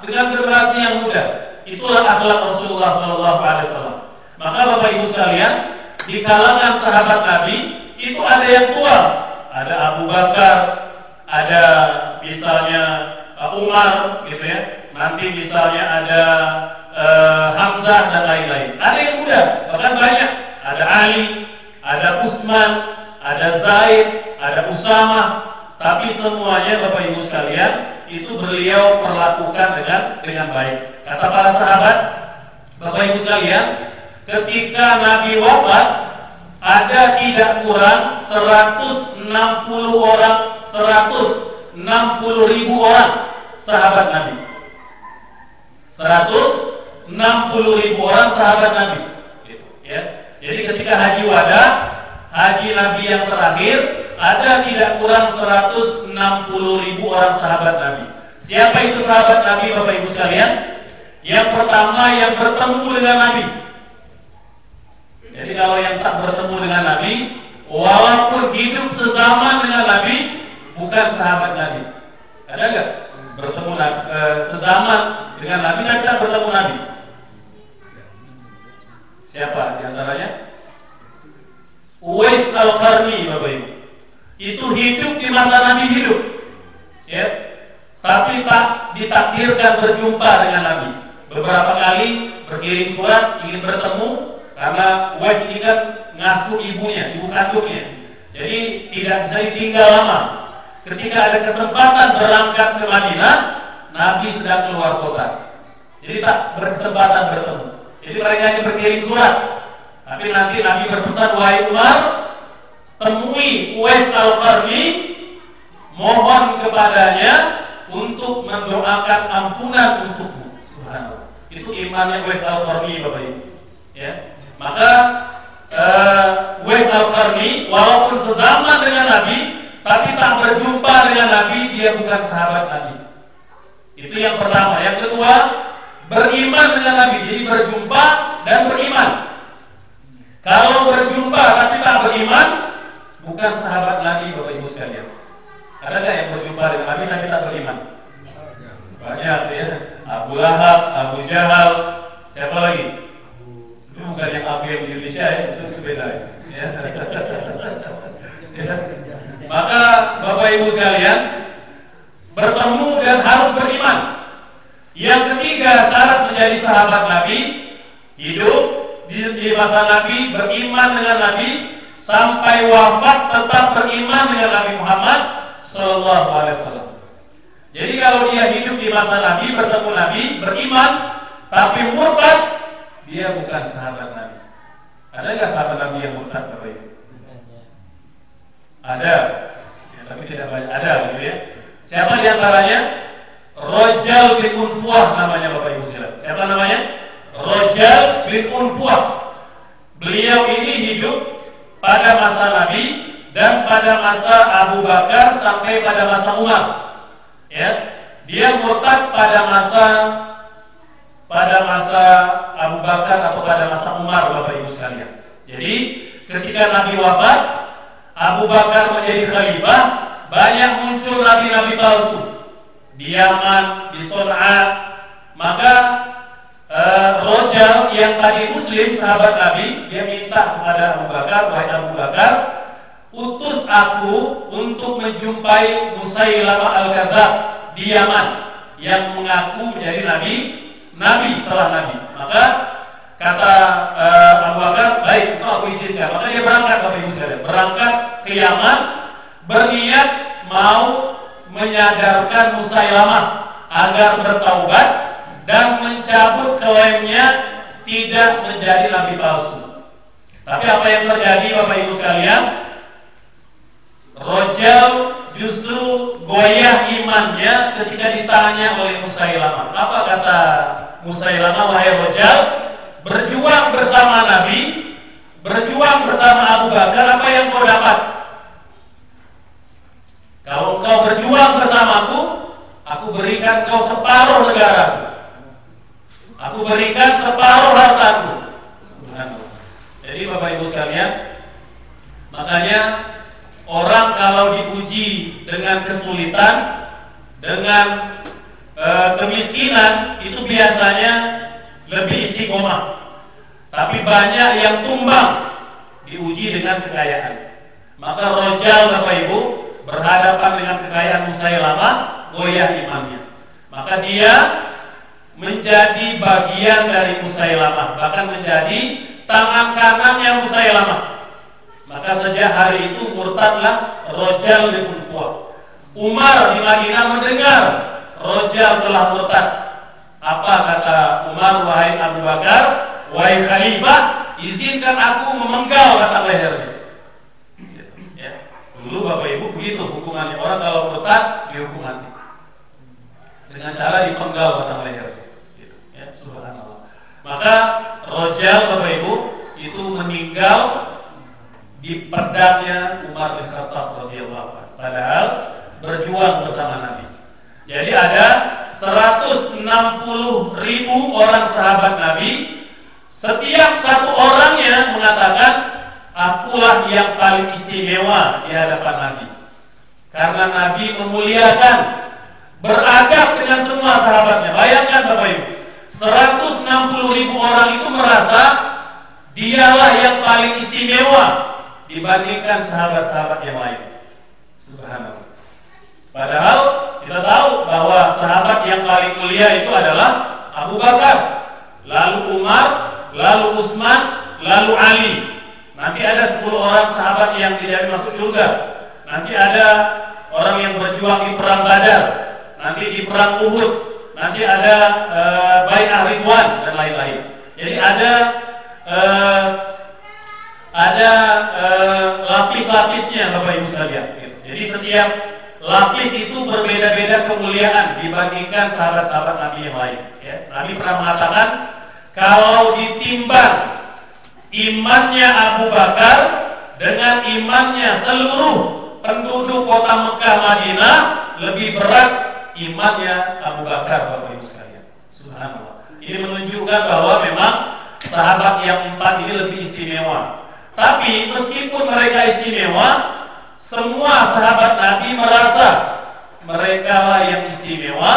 dengan generasi yang muda. Itulah akhlak Rasulullah SAW. Maka Bapak Ibu sekalian, di kalangan sahabat Nabi itu ada yang tua, ada Abu Bakar, ada misalnya Umar, gitu ya. Nanti misalnya ada Hamzah dan lain-lain. Ada yang muda, bahkan banyak. Ada Ali, ada Utsman, ada Zaid, ada Usamah. Tapi semuanya Bapak Ibu sekalian itu beliau perlakukan dengan baik. Kata para sahabat, Bapak Ibu sekalian, ketika Nabi wafat, ada tidak kurang 160 orang, 160.000 orang sahabat Nabi. 160.000 orang sahabat Nabi. Gitu, ya. Jadi ketika haji wada, haji Nabi yang terakhir, ada tidak kurang 160.000 orang sahabat Nabi. Siapa itu sahabat Nabi, Bapak Ibu sekalian? Yang pertama yang bertemu dengan Nabi. Jadi kalau yang tak bertemu dengan Nabi, walaupun hidup sezaman dengan Nabi, bukan sahabat Nabi. Ada nggak bertemu sezaman dengan Nabi tapi tidak bertemu Nabi? Siapa diantaranya? Uwais Al-Qarni, Bapak Ibu. Itu hidup di masa Nabi hidup, ya. Tapi tak ditakdirkan berjumpa dengan Nabi. Beberapa kali berkirim surat ingin bertemu, karena Uwais ini kan ngasuh ibunya, ibu kandungnya. Jadi tidak bisa ditinggal lama. Ketika ada kesempatan berangkat ke Madinah, Nabi sedang keluar kota. Jadi tak berkesempatan bertemu. Jadi mereka hanya berkirim surat. Tapi nanti Nabi berpesan, wahai Umar, temui Uwais Al-Qarni, mohon kepadanya untuk mendoakan ampunan untukmu. Subhanallah. Itu imannya Uwais Al-Qarni, Bapak Ibu. Ya. Maka Uwais Al-Qarni walaupun sezaman dengan Nabi, tapi tak berjumpa dengan Nabi, dia bukan sahabat Nabi. Itu yang pertama. Yang kedua, beriman dengan Nabi. Jadi berjumpa dan beriman. Kalau berjumpa tapi tak beriman, bukan sahabat Nabi, Bapak Ibu sekalian. Ada nggak yang berjumpa dengan Nabi tapi tak beriman? Banyak, ya. Abu Lahab, Abu Jahal, siapa lagi? Itu bukan yang Abu yang di Indonesia, ya. Itu beda, ya. Ya. Maka Bapak Ibu sekalian, bertemu dan harus beriman. Yang ketiga, syarat menjadi sahabat Nabi, hidup di masa Nabi, beriman dengan Nabi, sampai wafat tetap beriman dengan Nabi Muhammad Sallallahu Alaihi Wasallam. Jadi kalau dia hidup di masa Nabi, bertemu Nabi, beriman, tapi murtad, dia bukan sahabat Nabi. Ada nggak sahabat Nabi yang murtad, Bapak Ibu? Ada, ya, tapi tidak banyak. Ada, gitu ya. Siapa diantaranya? Rojal bin Unfuah namanya, Bapak Ibu sekalian. Siapa namanya? Rojal bin Unfuah. Beliau ini hidup pada masa Nabi dan pada masa Abu Bakar sampai pada masa Umar. Ya, dia murtad pada masa Abu Bakar atau pada masa Umar, Bapak Ibu sekalian. Jadi ketika Nabi wafat, Abu Bakar menjadi khalifah, banyak muncul nabi-nabi palsu di Yaman, di Son'a. Maka Rojal yang tadi Muslim, sahabat Nabi, dia minta kepada Abu Bakar, wahai Abu Bakar, utus aku untuk menjumpai Musailamah Al-Kadzab di Yaman yang mengaku menjadi nabi setelah Nabi. Maka kata Abu Bakar, baik, itu aku izinkan. Maka dia berangkat, Bapak Ibu sekalian, berangkat ke Yaman, berniat mau menyadarkan Musailamah agar bertaubat dan mencabut klaimnya tidak menjadi nabi palsu. Tapi apa yang terjadi, Bapak Ibu sekalian? Rojal justru goyah imannya ketika ditanya oleh Musailamah. Apa kata Musailamah? Wahai Rojal, berjuang bersama Nabi, berjuang bersama Abu Bakar, apa yang kau dapat? Kalau kau berjuang bersamaku, aku berikan berikan kau separuh negara, aku berikan separuh hartaku. Jadi Bapak Ibu sekalian, makanya orang kalau diuji dengan kesulitan, dengan kemiskinan, itu biasanya lebih istiqomah. Tapi banyak yang tumbang diuji dengan kekayaan. Maka Rojal Bapak Ibu berhadapan dengan kekayaan Musailamah, goyah imannya. Maka dia menjadi bagian dari Musailamah, bahkan menjadi tangan kanannya Musailamah. Maka sejak hari itu murtadlah Rojal bin Kufwa. Umar di Madinah mendengar Rojal telah murtad. Apa kata Umar? Wahai Abu Bakar, wahai Khalifah, izinkan aku memenggal batang lehernya. Ya. Dulu Bapak Ibu begitu hukumannya, orang kalau murtad dihukum mati dengan cara dipenggal batang lehernya. Gitu. Ya, subhanallah. Maka Rojal Bapak Ibu itu meninggal di pedangnya Umar bin Khattab radhiyallahu anhu. Padahal berjuang bersama Nabi. Jadi ada 160.000 orang sahabat Nabi. Setiap satu orangnya mengatakan, akulah yang paling istimewa di hadapan Nabi. Karena Nabi memuliakan, beradab dengan semua sahabatnya. Bayangkan Bapak Ibu, 160.000 orang itu merasa dialah yang paling istimewa dibandingkan sahabat-sahabat yang lain. Subhanallah. Padahal kita tahu bahwa sahabat yang paling mulia itu adalah Abu Bakar, lalu Umar, lalu Utsman, lalu Ali. Nanti ada 10 orang sahabat yang tidak masuk surga. Nanti ada orang yang berjuang di perang Badar, nanti di perang Uhud, nanti ada Bai'ah Ridwan dan lain-lain. Jadi ada lapis-lapisnya Bapak Ibu sekalian. Jadi setiap lapis itu berbeda-beda kemuliaan dibandingkan sahabat-sahabat Nabi yang lain. Ya. Nabi pernah mengatakan, kalau ditimbang imannya Abu Bakar dengan imannya seluruh penduduk kota Mekah Madinah, lebih berat imannya Abu Bakar, Bapak Ibu sekalian. Subhanallah. Ini menunjukkan bahwa memang sahabat yang 4 ini lebih istimewa. Tapi meskipun mereka istimewa, semua sahabat Nabi merasa mereka lah yang istimewa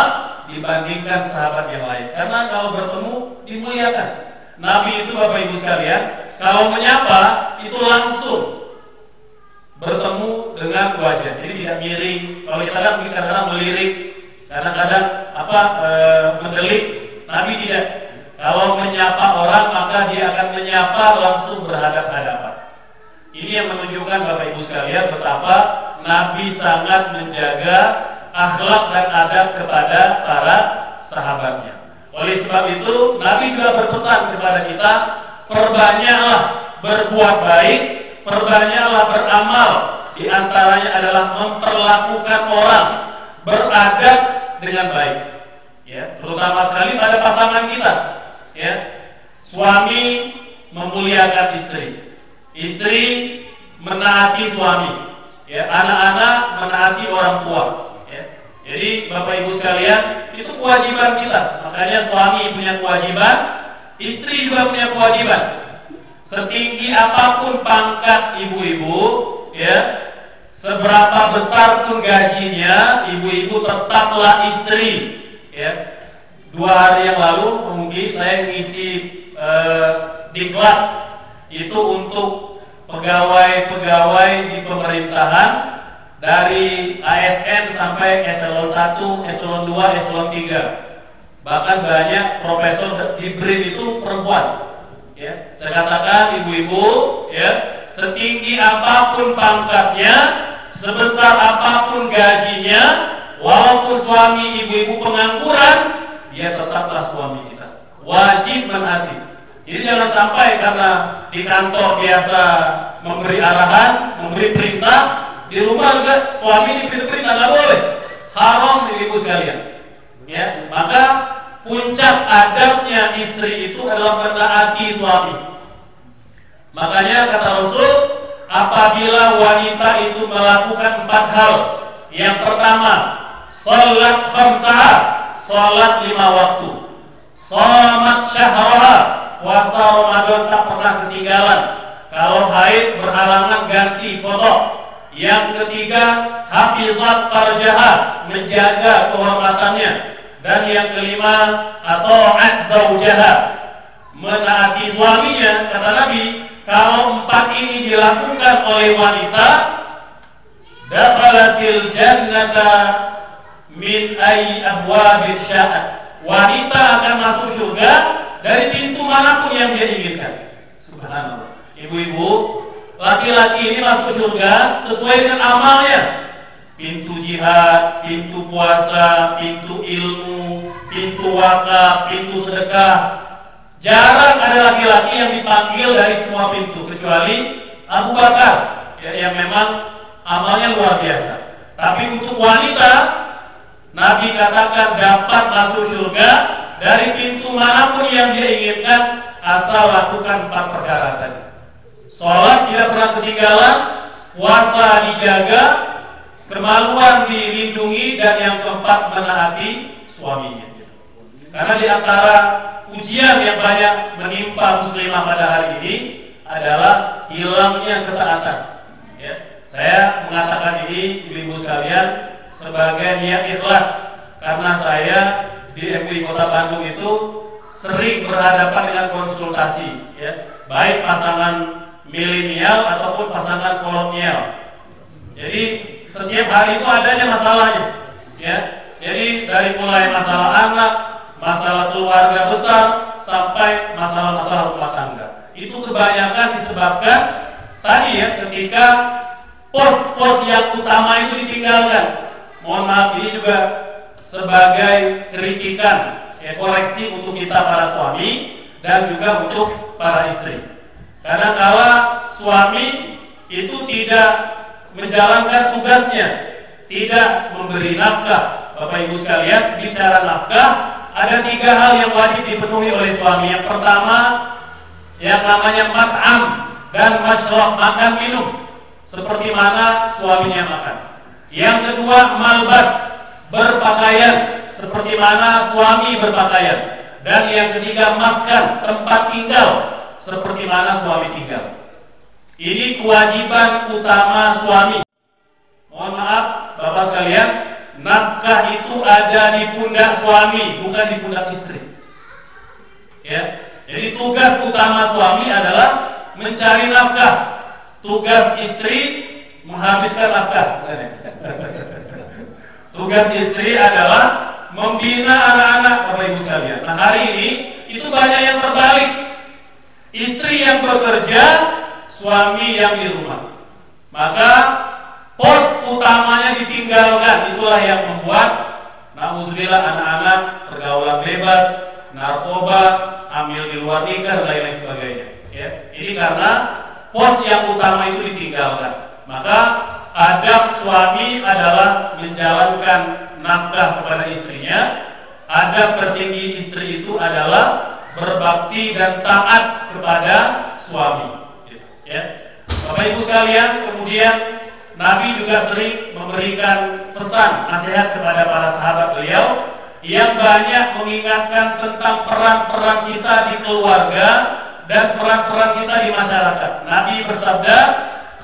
dibandingkan sahabat yang lain. Karena kalau bertemu dimuliakan. Nabi itu Bapak Ibu sekalian, kalau menyapa itu langsung bertemu dengan wajah. Jadi tidak miring. Kalau kita kadang-kadang melirik, kadang-kadang mendelik. Nabi tidak. Kalau menyapa orang maka dia akan menyapa langsung berhadap-hadapan. Ini yang menunjukkan Bapak Ibu sekalian betapa Nabi sangat menjaga akhlak dan adab kepada para sahabatnya. Oleh sebab itu Nabi juga berpesan kepada kita, perbanyaklah berbuat baik, perbanyaklah beramal. Di antaranya adalah memperlakukan orang beradab dengan baik. Ya, terutama sekali pada pasangan kita. Ya, suami memuliakan istri, istri menaati suami, ya, anak-anak menaati orang tua. Ya. Jadi Bapak Ibu sekalian, itu kewajiban kita. Makanya suami punya kewajiban, istri juga punya kewajiban. Setinggi apapun pangkat ibu-ibu, ya, seberapa besar pun gajinya, ibu-ibu tetaplah istri. Ya. 2 hari yang lalu mungkin saya ngisi diklat itu untuk pegawai-pegawai di pemerintahan dari ASN sampai eselon 1, eselon 2, eselon 3. Bahkan banyak profesor di BRIN itu perempuan. Ya, saya katakan ibu-ibu, ya, setinggi apapun pangkatnya, sebesar apapun gajinya, walaupun suami ibu-ibu pengangguran, dia tetaplah suami kita. Wajib menaati. Jadi jangan sampai karena di kantor biasa memberi arahan, memberi perintah, di rumah juga suami diberi perintah, nggak boleh. Haram ibu sekalian. Ya, maka puncak adabnya istri itu adalah menaati suami. Makanya kata Rasul, apabila wanita itu melakukan 4 hal. Yang pertama, salat khamsah, sholat 5 waktu. Shamat syahraha, puasa Ramadan tak pernah ketinggalan. Kalau haid berhalangan ganti qadha. Yang ketiga, hafizat farjaha, menjaga kehormatannya. Dan yang kelima, ata'at zaujaha, menaati suaminya. Kata Nabi, kalau 4 ini dilakukan oleh wanita, dakhalatil jannata min ayyi abwabil sya'at, wanita akan masuk surga dari pintu manapun yang dia inginkan. Subhanallah. Ibu-ibu, laki-laki ini masuk surga sesuai dengan amalnya. Pintu jihad, pintu puasa, pintu ilmu, pintu wakaf, pintu sedekah. Jarang ada laki-laki yang dipanggil dari semua pintu kecuali Abu Bakar, yang memang amalnya luar biasa. Tapi untuk wanita, Nabi katakan dapat masuk surga dari pintu manapun yang dia inginkan, asal lakukan 4 perkara tadi. Sholat tidak pernah ketinggalan, puasa dijaga, kemaluan dilindungi, dan yang keempat menaati suaminya. Karena di antara ujian yang banyak menimpa muslimah pada hari ini adalah hilangnya ketaatan. Ya, saya mengatakan ini ibu-ibu sekalian sebagai niat ikhlas, karena saya di MUI Kota Bandung itu sering berhadapan dengan konsultasi, ya, baik pasangan milenial ataupun pasangan kolonial. Jadi setiap hari itu adanya masalahnya, ya. Jadi dari mulai masalah anak, masalah keluarga besar, sampai masalah-masalah rumah tangga. Itu kebanyakan disebabkan tadi, ya, ketika pos-pos yang utama itu ditinggalkan. Mohon maaf, ini juga sebagai kritikan, ya, koreksi untuk kita para suami dan juga untuk para istri. Karena kalau suami itu tidak menjalankan tugasnya, tidak memberi nafkah, Bapak Ibu sekalian, bicara nafkah, ada 3 hal yang wajib dipenuhi oleh suami. Yang pertama, yang namanya mat'am dan masyrab, makan minum, seperti mana suaminya makan. Yang kedua, malbas, berpakaian, seperti mana suami berpakaian. Dan yang ketiga, maskan, tempat tinggal, seperti mana suami tinggal. Ini kewajiban utama suami. Mohon maaf Bapak sekalian, nafkah itu ada di pundak suami, bukan di pundak istri. Ya, jadi tugas utama suami adalah mencari nafkah. Tugas istri menghabiskan nafkah. Tugas istri adalah membina anak-anak, Bapak Ibu sekalian. Nah, hari ini itu banyak yang terbalik. Istri yang bekerja, suami yang di rumah. Maka pos utamanya ditinggalkan. Itulah yang membuat na'udzubillah anak-anak pergaulan bebas, narkoba, hamil di luar nikah, dan lain sebagainya. Ya, ini karena pos yang utama itu ditinggalkan. Maka adab suami adalah menjalankan nafkah kepada istrinya. Adab tertinggi istri itu adalah berbakti dan taat kepada suami. Ya, Bapak Ibu sekalian, kemudian Nabi juga sering memberikan pesan nasihat kepada para sahabat beliau yang banyak mengingatkan tentang peran-peran kita di keluarga dan peran-peran kita di masyarakat. Nabi bersabda,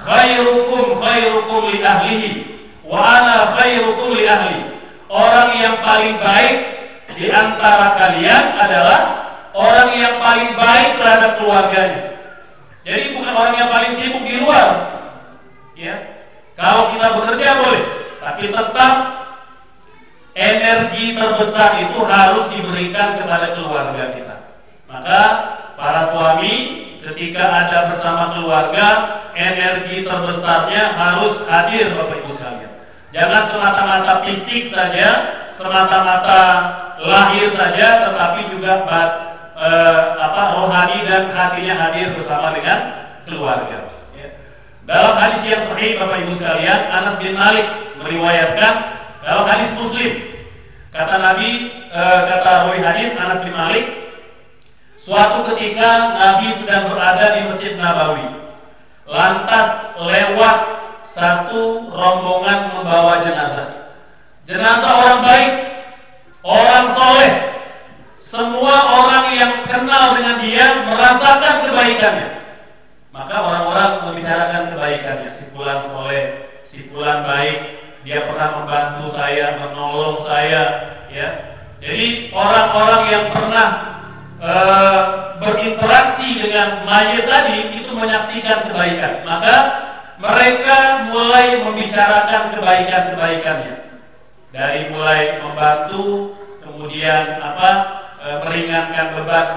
khairukum khairukum li ahlihi wa ana khairukum li ahli. Orang yang paling baik di antara kalian adalah orang yang paling baik terhadap keluarganya. Jadi bukan orang yang paling sibuk di luar. Ya, kalau kita bekerja boleh, tapi tetap energi terbesar itu harus diberikan kepada keluarga kita. Maka para suami ketika ada bersama keluarga, energi terbesarnya harus hadir, Bapak Ibu sekalian. Jangan semata-mata fisik saja, semata-mata lahir saja, tetapi juga rohani dan hatinya hadir bersama dengan keluarga. Ya. Dalam hadis yang sahih, Bapak Ibu sekalian, Anas bin Malik meriwayatkan dalam hadis Muslim, kata Nabi, kata rawi hadis Anas bin Malik, suatu ketika Nabi sedang berada di Masjid Nabawi, lantas lewat satu rombongan membawa jenazah. Jenazah orang baik, orang merasakan kebaikannya. Maka orang-orang membicarakan kebaikannya. Si fulan soleh, si fulan baik, dia pernah membantu saya, menolong saya, ya. Jadi orang-orang yang pernah berinteraksi dengan mayit tadi itu menyaksikan kebaikan. Maka mereka mulai membicarakan kebaikan-kebaikannya. Dari mulai membantu, kemudian meringankan beban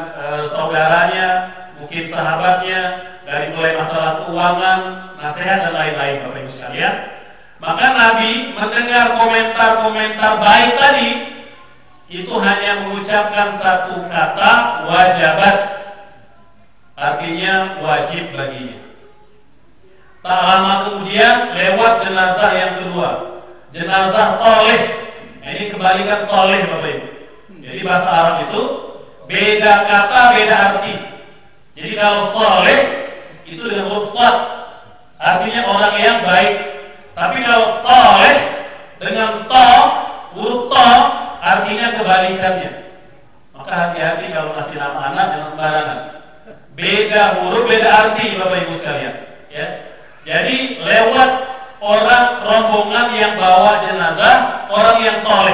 saudaranya, mungkin sahabatnya, dari mulai masalah keuangan, nasihat dan lain-lain, Bapak Ibu sekalian. Maka Nabi mendengar komentar-komentar baik tadi, itu hanya mengucapkan satu kata, wajabat, artinya wajib baginya. Tak lama kemudian lewat jenazah yang kedua, jenazah toleh. Ini kebalikan soleh, Bapak Ibu. Jadi bahasa Arab itu beda kata, beda arti. Jadi kalau soleh itu dengan huruf shad, artinya orang yang baik. Tapi kalau toleh dengan to, huruf to, artinya kebalikannya. Maka hati-hati kalau kasih nama anak yang sembarangan. Beda huruf, beda arti, Bapak Ibu sekalian. Ya. Jadi lewat orang rombongan yang bawa jenazah, orang yang toleh,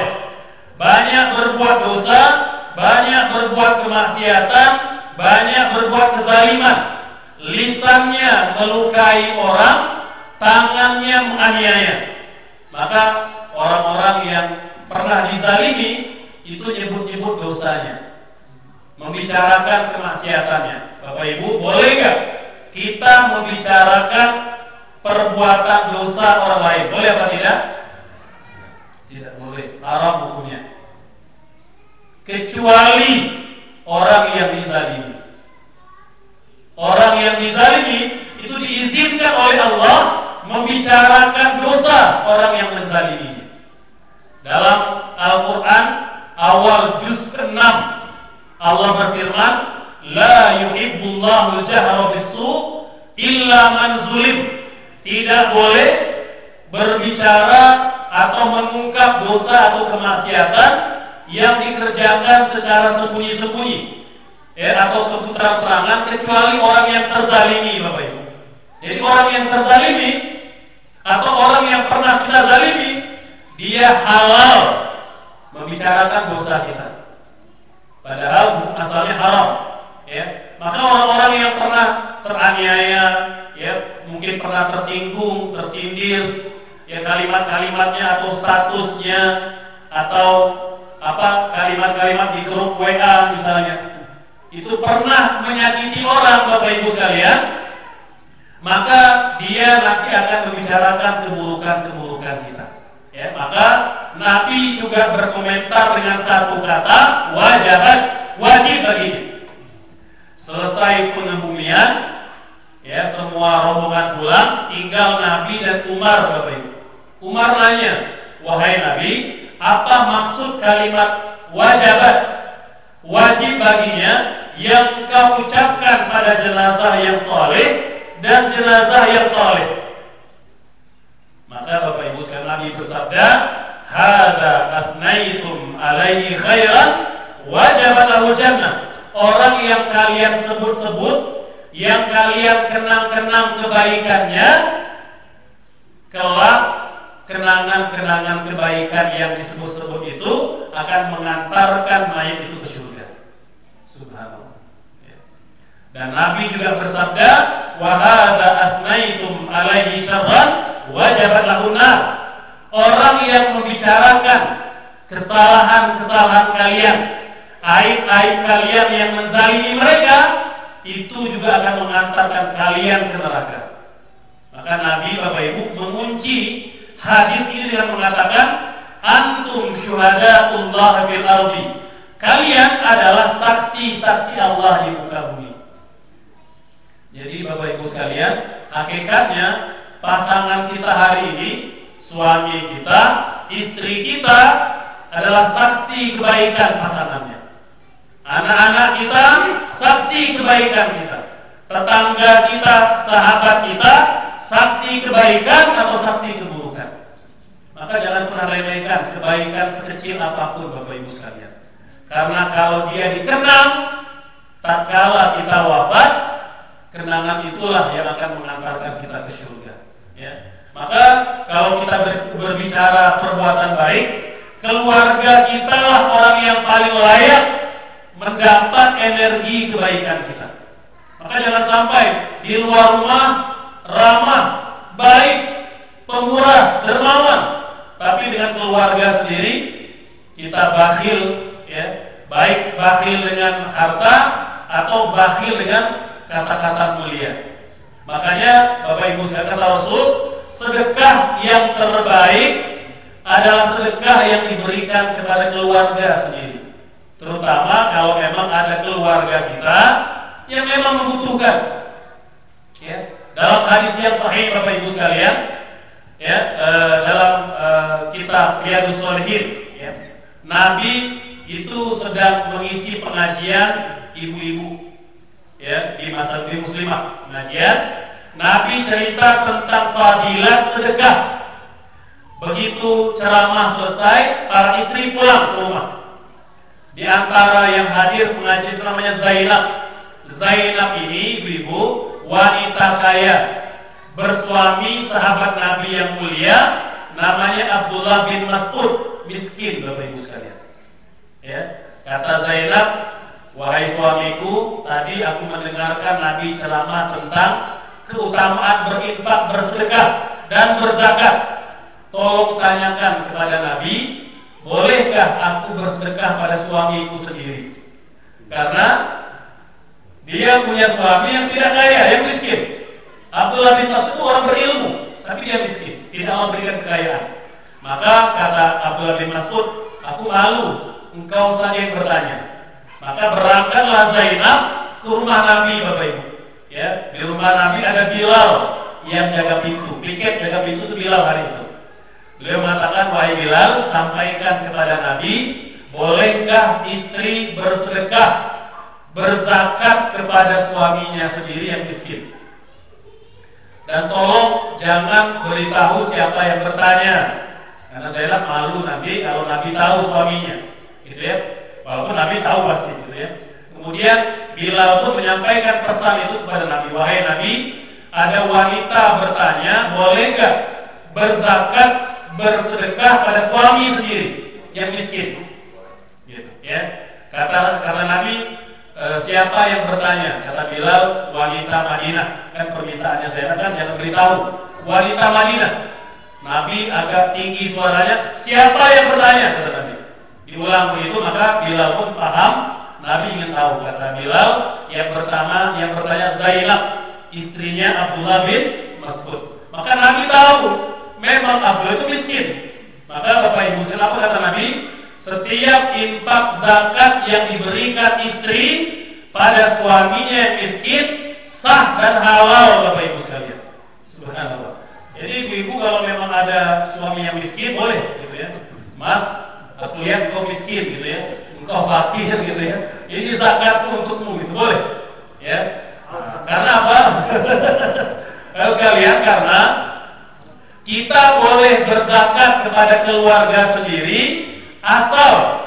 banyak berbuat dosa, banyak berbuat kemaksiatan, banyak berbuat kezaliman. Lisannya melukai orang, tangannya menganiaya. Maka orang-orang yang pernah dizalimi itu nyebut-nyebut dosanya, membicarakan kemaksiatannya. Bapak Ibu, boleh gak kita membicarakan perbuatan dosa orang lain? Boleh apa tidak? Tidak boleh, haram hukumnya. Kecuali orang yang dizalimi. Orang yang dizalimi itu diizinkan oleh Allah membicarakan dosa orang yang menzalimi. Dalam Al-Quran awal juz ke-6 Allah berfirman, la yuhibbullahu al-jahra bis-su' illa man zulim. Tidak boleh berbicara atau mengungkap dosa atau kemaksiatan yang dikerjakan secara sembunyi-sembunyi, atau terang-terangan, kecuali orang yang terzalimi, Bapak Ibu. Jadi orang yang terzalimi atau orang yang pernah kita zalimi, dia halal membicarakan dosa kita, padahal asalnya haram. Maka orang-orang yang pernah teraniaya, mungkin pernah tersinggung, tersindir, kalimat-kalimatnya atau statusnya, atau kalimat-kalimat di grup WA misalnya, itu pernah menyakiti orang, Bapak Ibu sekalian, maka dia nanti akan membicarakan keburukan-keburukan kita. Maka Nabi juga berkomentar dengan satu kata, wajabat, wajib baginya. Selesai pengebumian, semua rombongan pulang, tinggal Nabi dan Umar, Bapak Ibu. Umar nanya, wahai Nabi, apa maksud kalimat wajabat, wajib baginya, yang kau ucapkan pada jenazah yang soleh dan jenazah yang toleh? Maka Bapak Ibu sekalian, Nabi bersabda, hadza asnaitum alaihi khairan wajabat lahu jannah. Orang yang kalian sebut-sebut, yang kalian kenang-kenang kebaikannya, kelak kenangan-kenangan kebaikan yang disebut-sebut itu akan mengantarkan mayat itu ke surga. Subhanallah. Dan Nabi juga bersabda, wa hadza athnaitum alaihi syarran wajabat lahun nar. Orang yang membicarakan kesalahan-kesalahan kalian, aib-aib kalian yang menzalimi mereka, itu juga akan mengantarkan kalian ke neraka. Maka Nabi, Bapak Ibu, mengunci hadis ini dengan mengatakan, antum syuhadaullah fil ardi. Kalian adalah saksi-saksi Allah di muka bumi. Jadi Bapak Ibu sekalian, hakikatnya pasangan kita hari ini, suami kita, istri kita adalah saksi kebaikan pasangannya. Anak-anak kita saksi kebaikan kita. Tetangga kita, sahabat kita saksi kebaikan atau saksi keburukan. Maka jangan pernah remehkan kebaikan sekecil apapun, Bapak Ibu sekalian. Karena kalau dia dikenang, tatkala kita wafat, kenangan itulah yang akan mengantarkan kita ke surga. Ya. Maka kalau kita berbicara perbuatan baik, keluarga kita lah orang yang paling layak mendapat energi kebaikan kita. Maka jangan sampai di luar rumah ramah, baik, pemurah, dermawan, tapi dengan keluarga sendiri kita bakhil, ya, baik bakhil dengan harta atau bakhil dengan kata-kata mulia. Makanya Bapak Ibu sekalian, kata Rasul, sedekah yang terbaik adalah sedekah yang diberikan kepada keluarga sendiri. Terutama kalau memang ada keluarga kita yang memang membutuhkan. Ya, dalam hadis yang sahih Bapak Ibu sekalian, ya, dalam kitab Riyadhus Shalihin, ya, Nabi itu sedang mengisi pengajian ibu-ibu, ya, di masa Nabi Muslimah, pengajian. Nabi cerita tentang fadilat sedekah. Begitu ceramah selesai, para istri pulang ke rumah. Di antara yang hadir pengajian itu namanya Zainab. Zainab ini ibu-ibu wanita kaya, bersuami sahabat Nabi yang mulia, namanya Abdullah bin Mas'ud, miskin Bapak Ibu sekalian. Ya, kata Zainab, wahai suamiku, tadi aku mendengarkan Nabi ceramah tentang keutamaan berinfak, bersedekah dan berzakat. Tolong tanyakan kepada Nabi, bolehkah aku bersedekah pada suamiku sendiri? Karena dia punya suami yang tidak kaya, yang miskin. Abdullah bin Mas'ud itu orang berilmu, tapi dia miskin, tidak memberikan kekayaan. Maka kata Abdullah bin Mas'ud, aku malu, engkau saja yang bertanya. Maka berangkatlah Zainab ke rumah Nabi, Bapak Ibu. Ya, di rumah Nabi ada Bilal yang jaga pintu. Piket jaga pintu itu Bilal hari itu. Beliau mengatakan, wahai Bilal, sampaikan kepada Nabi, bolehkah istri bersedekah, berzakat kepada suaminya sendiri yang miskin? Dan tolong jangan beritahu siapa yang bertanya, karena Zainab malu nanti kalau Nabi tahu suaminya, gitu ya. Walaupun Nabi tahu pasti, gitu ya. Kemudian Bilal pun menyampaikan pesan itu kepada Nabi, wahai Nabi, ada wanita bertanya, boleh nggak berzakat, bersedekah pada suami sendiri yang miskin? Gitu, ya. Kata Nabi, siapa yang bertanya? Kata Bilal, wanita Madinah. Kan permintaannya Zainab kan jangan beritahu, wanita Madinah. Nabi agak tinggi suaranya, siapa yang bertanya? Kata Nabi. Diulang begitu, maka Bilal pun paham Nabi ingin tahu. Kata Bilal, yang bertanya Zainab, istrinya Abdullah bin Mas'ud. Maka Nabi tahu memang Abdullah itu miskin. Maka Bapak Ibu, kenapa kata Nabi, setiap infak zakat yang diberikan istri pada suaminya yang miskin sah dan halal, Bapak Ibu sekalian. Subhanallah. Jadi ibu-ibu kalau memang ada suami yang miskin boleh, gitu ya. Mas, aku lihat kau miskin, gitu ya. Engkau fakir, gitu ya. Ini zakatku untukmu, gitu, boleh. Ya. Karena apa? Kalau sekalian, karena kita boleh berzakat kepada keluarga sendiri asal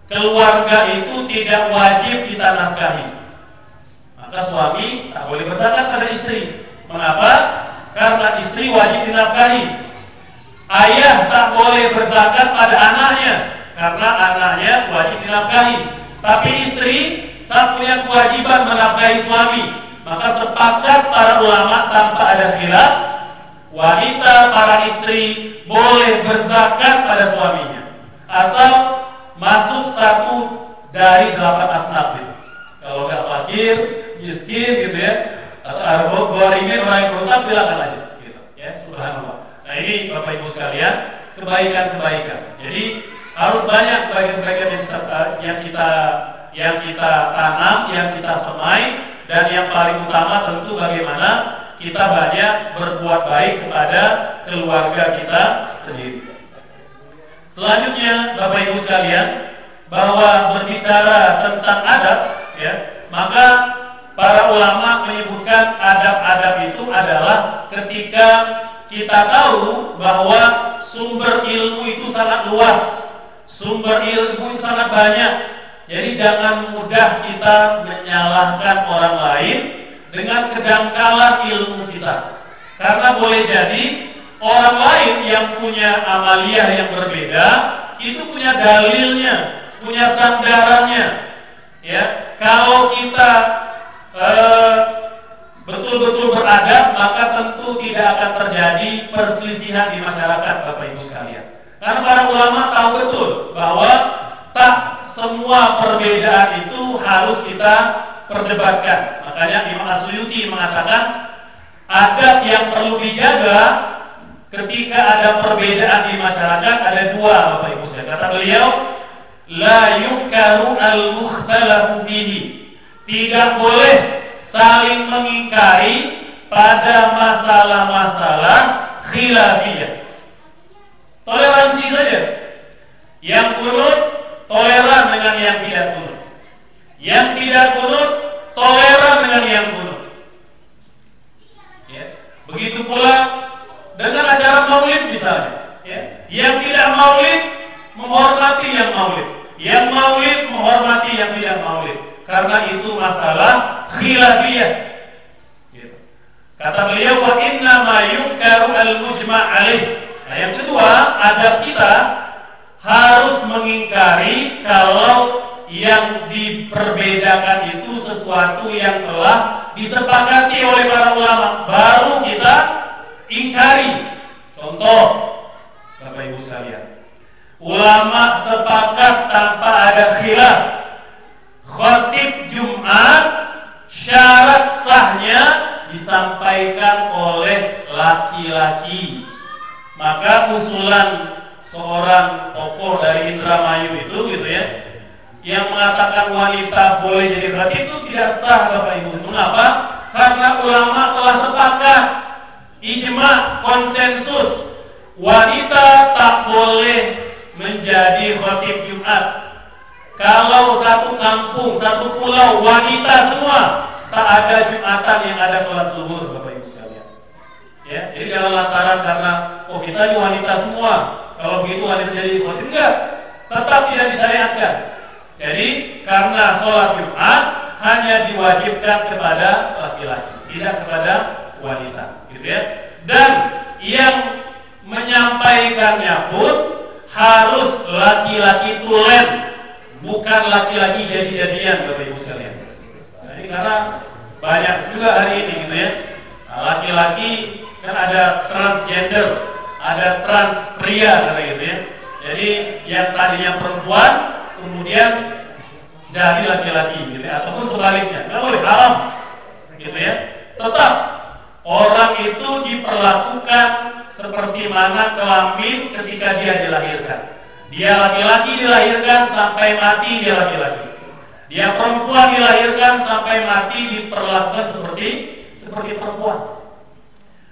keluarga itu tidak wajib kita nafkahi. Maka suami tak boleh berzakat pada istri. Mengapa? Karena istri wajib dinafkahi. Ayah tak boleh berzakat pada anaknya, karena anaknya wajib dinafkahi. Tapi istri tak punya kewajiban menafkahi suami. Maka sepakat para ulama tanpa ada khilaf, wanita para istri boleh berzakat pada suaminya asal masuk satu dari 8 asnaf itu. Kalau nggak fakir, miskin, gitu ya, atau goringin orang yang berutang, silakan aja, gitu ya. Subhanallah. Nah ini Bapak Ibu sekalian, kebaikan-kebaikan. Jadi harus banyak kebaikan-kebaikan yang kita tanam, yang kita semai, dan yang paling utama tentu bagaimana kita banyak berbuat baik kepada keluarga kita sendiri. Selanjutnya Bapak Ibu sekalian, bahwa berbicara tentang adab, ya, maka para ulama menyebutkan adab-adab itu adalah ketika kita tahu bahwa sumber ilmu itu sangat luas, sumber ilmu itu sangat banyak. Jadi jangan mudah kita menyalahkan orang lain dengan kedangkalan ilmu kita. Karena boleh jadi orang lain yang punya amaliyah yang berbeda itu punya dalilnya, punya sandarannya. Ya, kalau kita betul-betul beradab, maka tentu tidak akan terjadi perselisihan di masyarakat, Bapak Ibu sekalian. Karena para ulama tahu betul bahwa tak semua perbedaan itu harus kita perdebatkan. Makanya Imam Asyuyuti mengatakan adab yang perlu dijaga ketika ada perbedaan di masyarakat ada dua, Bapak Ibu sekalian. Kata beliau, la yunkaru al-mukhtalafu fihi. Tidak boleh saling mengingkari pada masalah-masalah khilafiyah. Toleransi saja. Yang kunut toleran dengan yang tidak kunut. Yang tidak kunut toleran dengan yang kunut. Ya. Begitu pula dengan acara maulid misalnya. Ya. Yang tidak maulid menghormati yang maulid. Yang maulid menghormati yang tidak maulid. Karena itu masalah khilafiyah. Gitu. Kata beliau, wa inna ma yunkaru al-mujma' alaih. Nah, yang kedua, adab kita harus mengingkari kalau yang diperbedakan itu sesuatu yang telah disepakati oleh para ulama, baru kita ingkari. Contoh, Bapak Ibu sekalian, ulama sepakat tanpa ada khilaf, khatib Jumat syarat sahnya disampaikan oleh laki-laki. Maka usulan seorang tokoh dari Indramayu itu gitu ya, yang mengatakan wanita boleh jadi khatib itu tidak sah, Bapak Ibu. Mengapa? Karena ulama telah sepakat, ijma, konsensus, wanita tak boleh menjadi khatib Jumat. Kalau satu kampung, satu pulau wanita semua, tak ada Jumatan yang ada sholat zuhur, Bapak Ibu sekalian. Ya, jadi jangan lantaran karena kita wanita semua, kalau begitu wanita jadi khatib, enggak, tetap tidak disyariatkan. Jadi karena sholat Jumat hanya diwajibkan kepada laki-laki, tidak kepada wanita, gitu ya. Dan yang menyampaikannya pun harus laki-laki tulen, bukan laki-laki jadi-jadian, Bapak Ibu sekalian. Jadi karena banyak juga hari ini gitu ya, laki-laki kan ada transgender, ada trans pria gitu ya. Jadi yang tadinya perempuan kemudian jadi laki-laki gitu ya, ataupun sebaliknya, nggak boleh, haram gitu ya. Tetap orang itu diperlakukan seperti mana kelamin ketika dia dilahirkan. Dia laki-laki dilahirkan sampai mati dia laki-laki. Dia perempuan dilahirkan sampai mati diperlakukan seperti perempuan.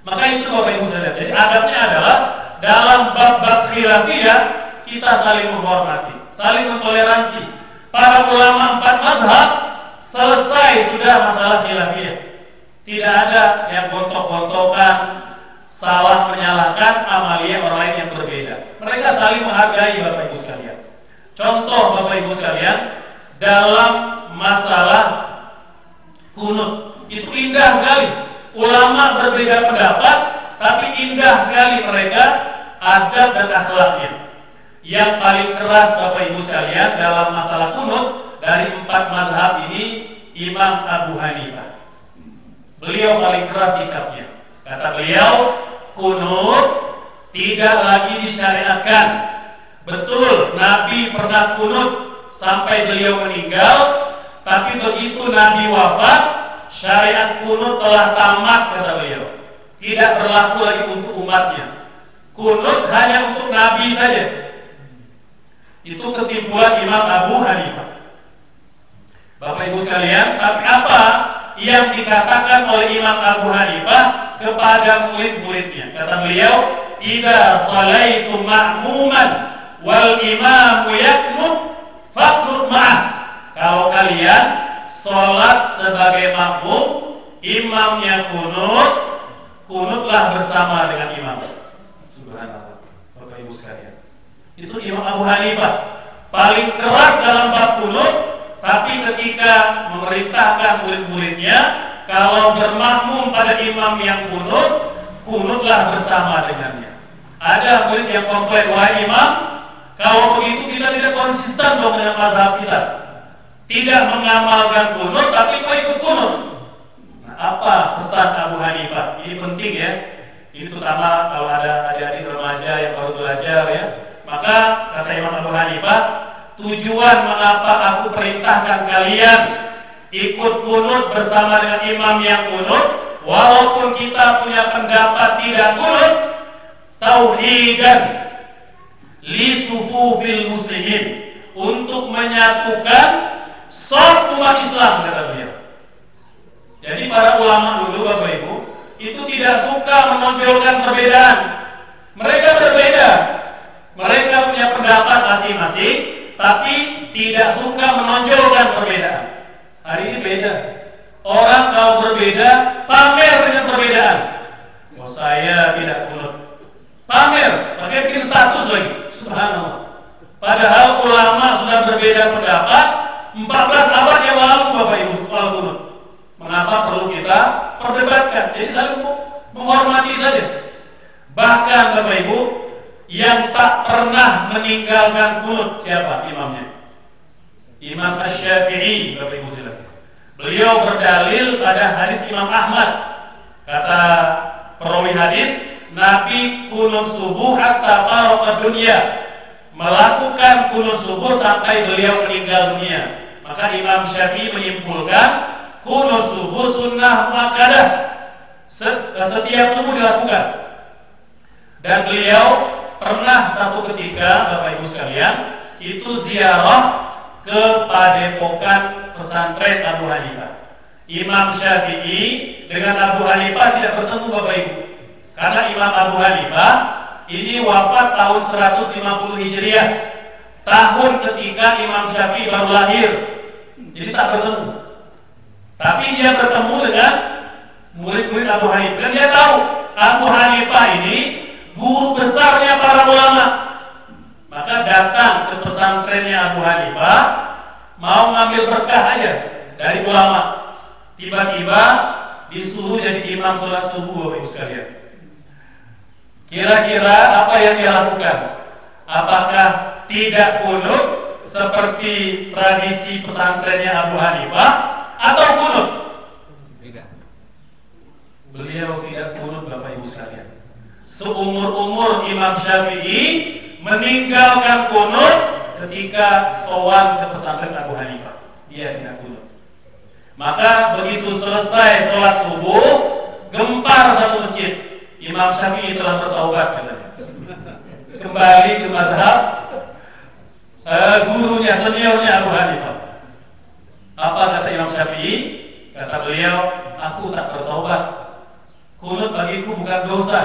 Maka itu Bapak Ibu sekalian. Jadi adabnya adalah dalam bab-bab khilafiyah kita saling menghormati, saling mentoleransi. Para ulama 4 mazhab selesai sudah masalah khilafiyah. Tidak ada yang gontok-gontokan, salah menyalahkan amaliyah orang lain yang berbeda. Mereka saling menghargai, Bapak Ibu sekalian. Contoh, Bapak Ibu sekalian, dalam masalah kunut itu indah sekali. Ulama berbeda pendapat, tapi indah sekali mereka adab dan akhlaknya. Yang paling keras, Bapak Ibu sekalian, dalam masalah kunut dari 4 mazhab ini Imam Abu Hanifah. Beliau paling keras sikapnya. Kata beliau, kunut tidak lagi disyariatkan. Betul, Nabi pernah kunut sampai beliau meninggal, tapi begitu Nabi wafat, syariat kunut telah tamat, kata beliau. Tidak berlaku lagi untuk umatnya. Kunut hanya untuk Nabi saja. Itu kesimpulan Imam Abu Hanifah. Bapak Ibu sekalian, tapi apa yang dikatakan oleh Imam Abu Hanifah kepada murid-muridnya? Kata beliau, "Idza salaitum ma'muman wal imamu yaknut faqnut ma'ah." Kalau kalian sholat sebagai makmum, imamnya kunut, kunutlah bersama dengan imam. Subhanallah, Bapak Ibu sekalian. Itu Imam Abu Hanifah paling keras dalam bab kunut. tapi ketika memerintahkan murid-muridnya kalau bermakmum pada imam yang kunut, kunutlah bersama dengannya. Ada murid yang komplain, wahai imam, kalau begitu kita tidak konsisten dong dengan mazhab kita, tidak mengamalkan kunut tapi kok ikut kunut. Nah, apa pesan Abu Hanifah? Ini penting ya. Ini terutama kalau ada adik-adik remaja yang baru belajar ya. Maka kata Imam Abu Hanifah, tujuan mengapa aku perintahkan kalian ikut kunut bersama dengan imam yang kunut, walaupun kita punya pendapat tidak kunut, tauhidan li sufufil muslimin, untuk menyatukan shaf umat Islam, kata beliau. Jadi para ulama dulu, Bapak Ibu, itu tidak suka menonjolkan perbedaan. Mereka berbeda, mereka punya pendapat masing-masing, tapi tidak suka menonjolkan perbedaan. Hari ini beda. Orang kalau berbeda, pamer dengan perbedaan. Oh, saya tidak kunut. Pamer, pakai bikin status lagi. Subhanallah. Padahal ulama sudah berbeda pendapat 14 abad yang lalu, Bapak Ibu, soal kunut. Mengapa perlu kita perdebatkan? Jadi saling menghormati saja. Bahkan Bapak Ibu, yang tak pernah meninggalkan kunut siapa imamnya? Imam Asy-Syafi'i, Bapak Ibu silakan. Beliau berdalil pada hadis Imam Ahmad. Kata perawi hadis, Nabi kunut subuh hatta faraq dunya, melakukan kunut subuh sampai beliau meninggal dunia. Maka Imam Syafi'i menyimpulkan kunut subuh sunnah muakkadah, setiap subuh dilakukan. Dan beliau pernah satu ketika, Bapak Ibu sekalian, itu ziarah ke padepokan pesantren Abu Hanifah. Imam Syafi'i dengan Abu Hanifah tidak bertemu, Bapak Ibu, karena Imam Abu Hanifah ini wafat tahun 150 Hijriah, tahun ketika Imam Syafi'i baru lahir. Jadi tak bertemu. Tapi dia bertemu dengan murid-murid Abu Hanifah, dan dia tahu Abu Hanifah ini guru besarnya para ulama. Maka datang ke pesantrennya Abu Hanifah, mau ngambil berkah aja dari ulama. Tiba-tiba disuruh jadi imam sholat subuh, Bapak Ibu sekalian. Kira-kira apa yang dia lakukan? Apakah tidak kunut seperti tradisi pesantrennya Abu Hanifah, atau kunut? Beliau tidak kunut, Bapak Ibu sekalian. Seumur-umur Imam Syafi'i meninggalkan kunut ketika sowan ke pesantren Abu Hanifah. Dia tidak kunut. Maka begitu selesai sholat subuh, gempar satu masjid. Imam Syafi'i telah bertaubat, katanya. Kembali ke mazhab gurunya, seniornya Abu Hanifah. Apa kata Imam Syafi'i? Kata beliau, aku tak bertaubat. Kunut bagiku bukan dosa,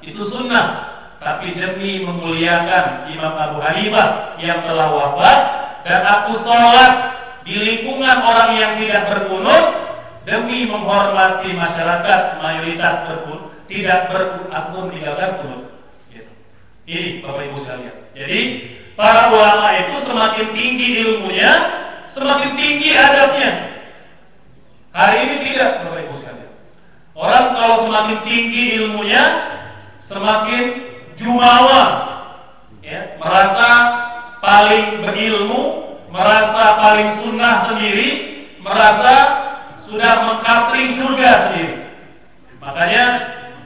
itu sunnah. Tapi demi memuliakan Imam Abu Hanifah yang telah wafat, dan aku sholat di lingkungan orang yang tidak berkunut, demi menghormati masyarakat mayoritas berkunut, tidak berkunut, aku meninggalkan kunut. Gitu. Ini Bapak Ibu sekalian. Jadi para ulama itu semakin tinggi ilmunya, semakin tinggi adabnya. Hari ini tidak, Bapak Ibu sekalian. Orang kalau semakin tinggi ilmunya, semakin jumawa, ya, merasa paling berilmu, merasa paling sunnah sendiri, merasa sudah mengkapling surga sendiri. Makanya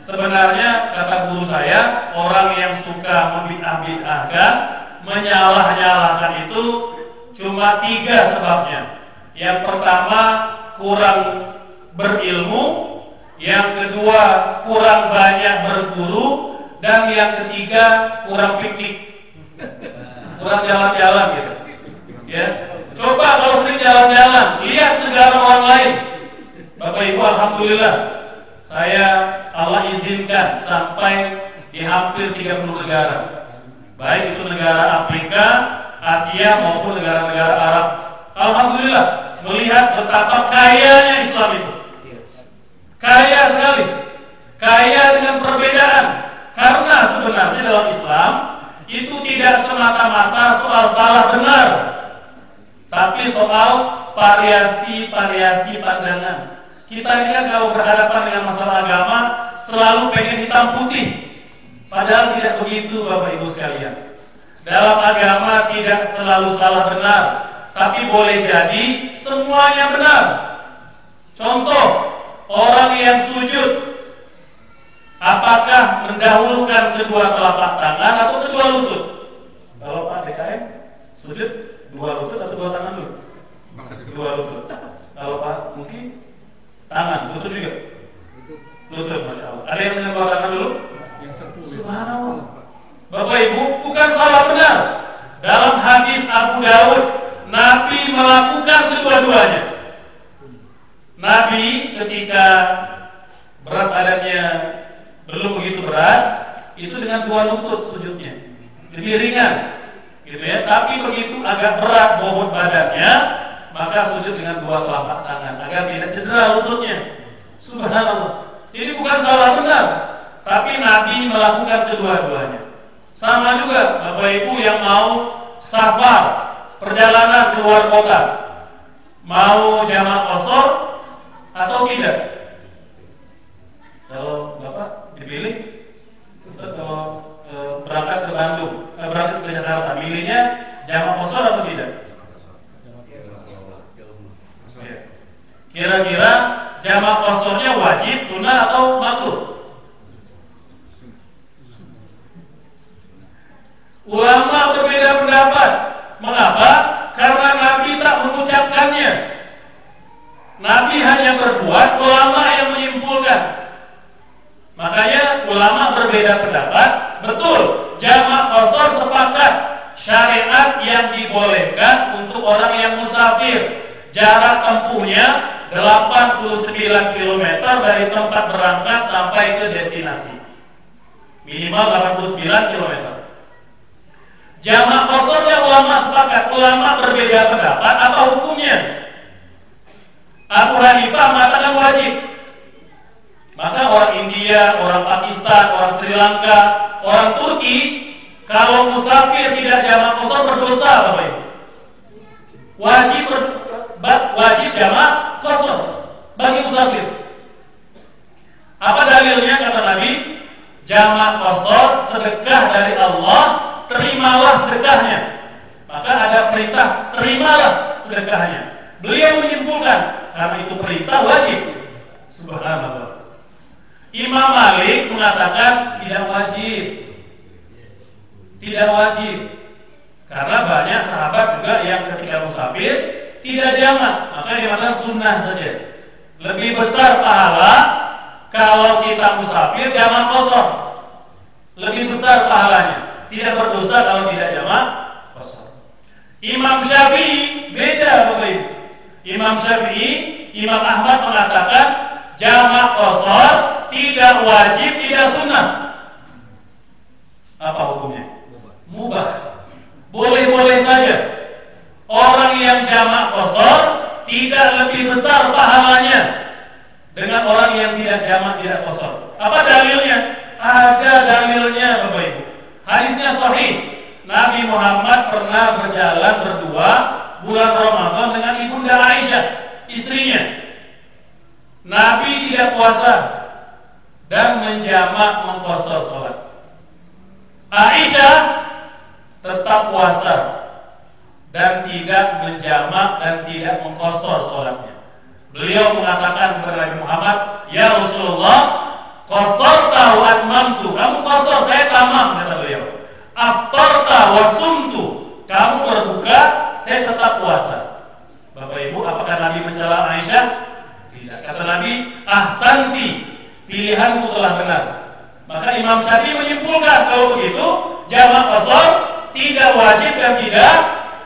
sebenarnya kata guru saya, orang yang suka membid'ah-bid'ahkan, menyalah-nyalahkan itu cuma 3 sebabnya. Yang pertama, kurang berilmu. Yang kedua, kurang banyak berguru. Dan yang ketiga, kurang piknik, kurang jalan-jalan gitu. Ya, coba kalau sering jalan-jalan, lihat negara orang lain. Bapak Ibu, alhamdulillah, saya Allah izinkan sampai di hampir 30 negara. Baik itu negara Afrika, Asia maupun negara-negara Arab. Alhamdulillah, melihat betapa kayanya Islam itu. Kaya sekali, kaya dengan perbedaan. Karena sebenarnya dalam Islam itu tidak semata-mata soal salah benar, tapi soal variasi pandangan. Kita ini kan kalau berhadapan dengan masalah agama selalu pengen hitam putih, padahal tidak begitu Bapak Ibu sekalian. Dalam agama tidak selalu salah benar, tapi boleh jadi semuanya benar. Contoh, orang yang sujud, apakah mendahulukan kedua telapak tangan atau kedua lutut? Kalau Pak DKM sujud dua lutut atau dua tangan dulu? Dua lutut. Kalau Pak mungkin tangan, lutut juga. Lutut, masya Allah. Ada yang dengan dua tangan dulu? Subhanallah. Bapak Ibu, bukan salah benar. Dalam hadis Abu Daud, Nabi melakukan kedua-duanya. Nabi ketika berat badannya belum begitu berat, itu dengan dua lutut sujudnya, jadi ringan, gitu ya. Tapi begitu agak berat bobot badannya, maka sujud dengan dua telapak tangan agar tidak cedera lututnya. Subhanallah. Ini bukan salah benar, tapi Nabi melakukan kedua-duanya. Sama juga Bapak Ibu yang mau safar, perjalanan keluar kota, mau jamak qashar atau tidak? Kalau Bapak dipilih, Ustaz, kalau berangkat ke Bandung, berangkat ke Jakarta, milihnya jamak qashar atau tidak? Kira-kira jamak qasharnya wajib, sunnah atau makruh? Ulama berbeda pendapat. Mengapa? Karena Nabi tak mengucapkannya. Nabi hanya berbuat, ulama yang menyimpulkan. Makanya ulama berbeda pendapat. Betul, jamak qashar sepakat syariat yang dibolehkan untuk orang yang musafir. Jarak tempuhnya 89 km dari tempat berangkat sampai ke destinasi. Minimal 89 km. Jamak qasharnya ulama sepakat. Ulama berbeda pendapat apa hukumnya. Abu Hanifah mengatakan wajib. Maka orang India, orang Pakistan, orang Sri Lanka, orang Turki, kalau musafir tidak jamak qashar berdosa, Bapak Ibu. Wajib jamak qashar bagi musafir. Apa dalilnya? Kata Nabi, jamak qashar sedekah dari Allah, terimalah sedekahnya. Maka ada perintah, terimalah sedekahnya. Beliau menyimpulkan karena itu perintah wajib. Subhanallah. Imam Malik mengatakan tidak wajib. Tidak wajib. Karena banyak sahabat juga yang ketika musafir tidak jamak, maka dikatakan sunnah saja. Lebih besar pahala kalau kita musafir jamak qashar. Lebih besar pahalanya. Tidak berdosa kalau tidak jamak qashar. Imam Syafi'i beda, Bapak Ibu. Imam Syafi'i, Imam Ahmad mengatakan jamak qashar tidak wajib, tidak sunnah. Apa hukumnya? Mubah. Boleh-boleh saja. Orang yang jamak qashar tidak lebih besar pahalanya dengan orang yang tidak jamak, tidak qashar. Apa dalilnya? Ada dalilnya, Bapak Ibu. Hadisnya sahih. Nabi Muhammad pernah berjalan berdua bulan Ramadan dengan ibunda Aisyah, istrinya. Nabi tidak puasa dan menjamak mengqashar sholat. Aisyah tetap puasa dan tidak menjamak dan tidak mengqashar sholatnya. Beliau mengatakan kepada Nabi Muhammad, "Ya Rasulullah, qasharta wa atmamtu." Kamu qashar, saya tamam, kata beliau. "Aftarta wa sumtu." Kamu berbuka, saya tetap puasa. Bapak Ibu, apakah Nabi mencela Aisyah? Tidak. Kata Nabi, "Ahsanti, pilihanmu telah benar." Maka Imam Syafi'i menyimpulkan kalau begitu jamak qashar tidak wajib dan tidak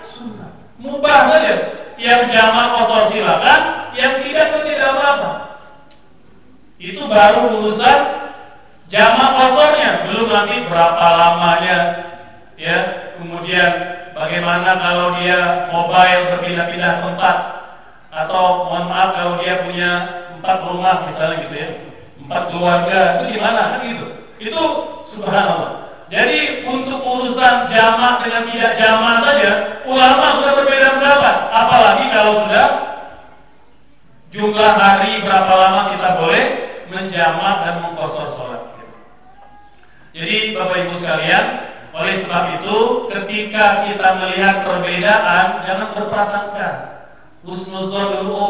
sunnah. Mubah saja. Yang jamak qashar silakan, yang tidak apa-apa. Itu baru urusan jamak qasharnya, belum nanti berapa lamanya, ya. Kemudian bagaimana kalau dia mobile berpindah-pindah tempat, atau mohon maaf kalau dia punya 4 rumah misalnya gitu ya, 4 keluarga, itu gimana kan gitu. Itu subhanallah. Jadi untuk urusan jamak dengan tidak jamak saja ulama sudah berbeda pendapat. apalagi kalau sudah jumlah hari berapa lama kita boleh menjamak dan mengqashar sholat. Jadi Bapak Ibu sekalian, oleh sebab itu ketika kita melihat perbedaan, jangan berprasangka husnuzon dulu,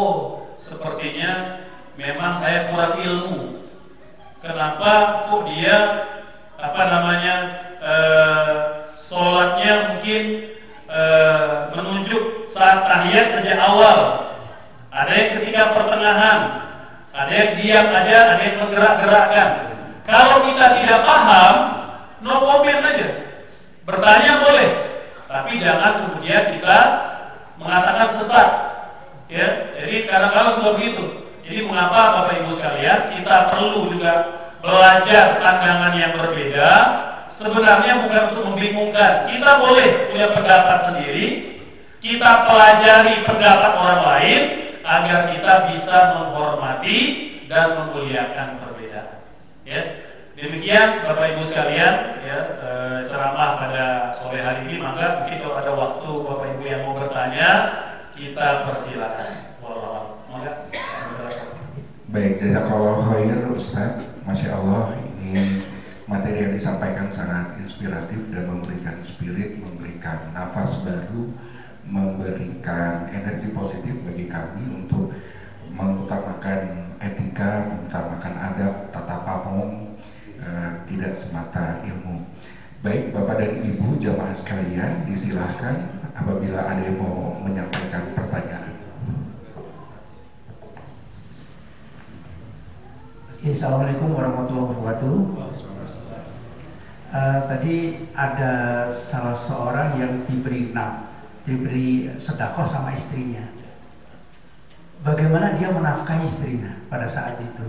sepertinya memang saya kurang ilmu. Kenapa kok dia sholatnya mungkin menunjuk saat tahiyat sejak awal, ada yang ketika pertengahan, ada yang diam aja, ada yang menggerak-gerakkan. Kalau kita tidak paham, no comment aja. Bertanya boleh, tapi jangan kemudian kita mengatakan sesat. Ya, jadi kadang-kadang sudah begitu. Jadi mengapa Bapak Ibu sekalian kita perlu juga belajar pandangan yang berbeda? Sebenarnya bukan untuk membingungkan. Kita boleh punya pendapat sendiri, kita pelajari pendapat orang lain agar kita bisa menghormati dan memuliakan perbedaan. Ya, demikian Bapak Ibu sekalian, ya, ceramah pada sore hari ini. Maka mungkin kalau ada waktu Bapak Ibu yang mau bertanya, kita persilakan. Baik, jazakallahu khair Ustaz. Masya Allah, ini materi yang disampaikan sangat inspiratif dan memberikan spirit, memberikan nafas baru, memberikan energi positif bagi kami untuk mengutamakan etika, mengutamakan adab, tata pakom, tidak semata ilmu. Baik, Bapak dan Ibu jamaah sekalian, disilahkan apabila ada yang mau menyampaikan pertanyaan. Assalamualaikum warahmatullahi wabarakatuh. Tadi ada salah seorang yang diberi sedekah sama istrinya. Bagaimana dia menafkahi istrinya pada saat itu?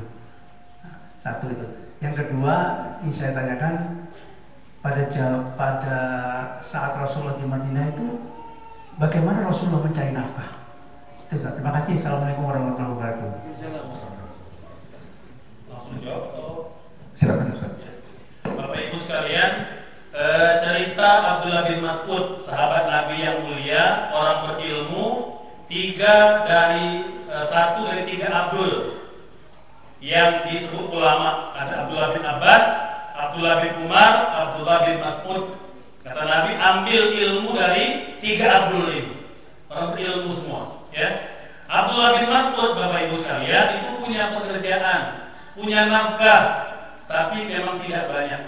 Satu itu. Yang kedua, ini saya tanyakan pada saat Rasulullah di Madinah itu, bagaimana Rasulullah mencari nafkah? Itu, terima kasih. Assalamualaikum warahmatullahi wabarakatuh. Silakan Ustaz. Bapak Ibu sekalian, cerita Abdullah bin Mas'ud, sahabat Nabi yang mulia, orang berilmu, satu dari tiga Abdul yang disebut ulama. Ada Abdullah bin Abbas, Abdullah bin Umar, Abdullah bin Mas'ud. Kata Nabi, ambil ilmu dari tiga Abdul ini, orang berilmu semua. Ya, Abdullah bin Mas'ud, Bapak Ibu sekalian, itu punya pekerjaan, punya nafkah, tapi memang tidak banyak.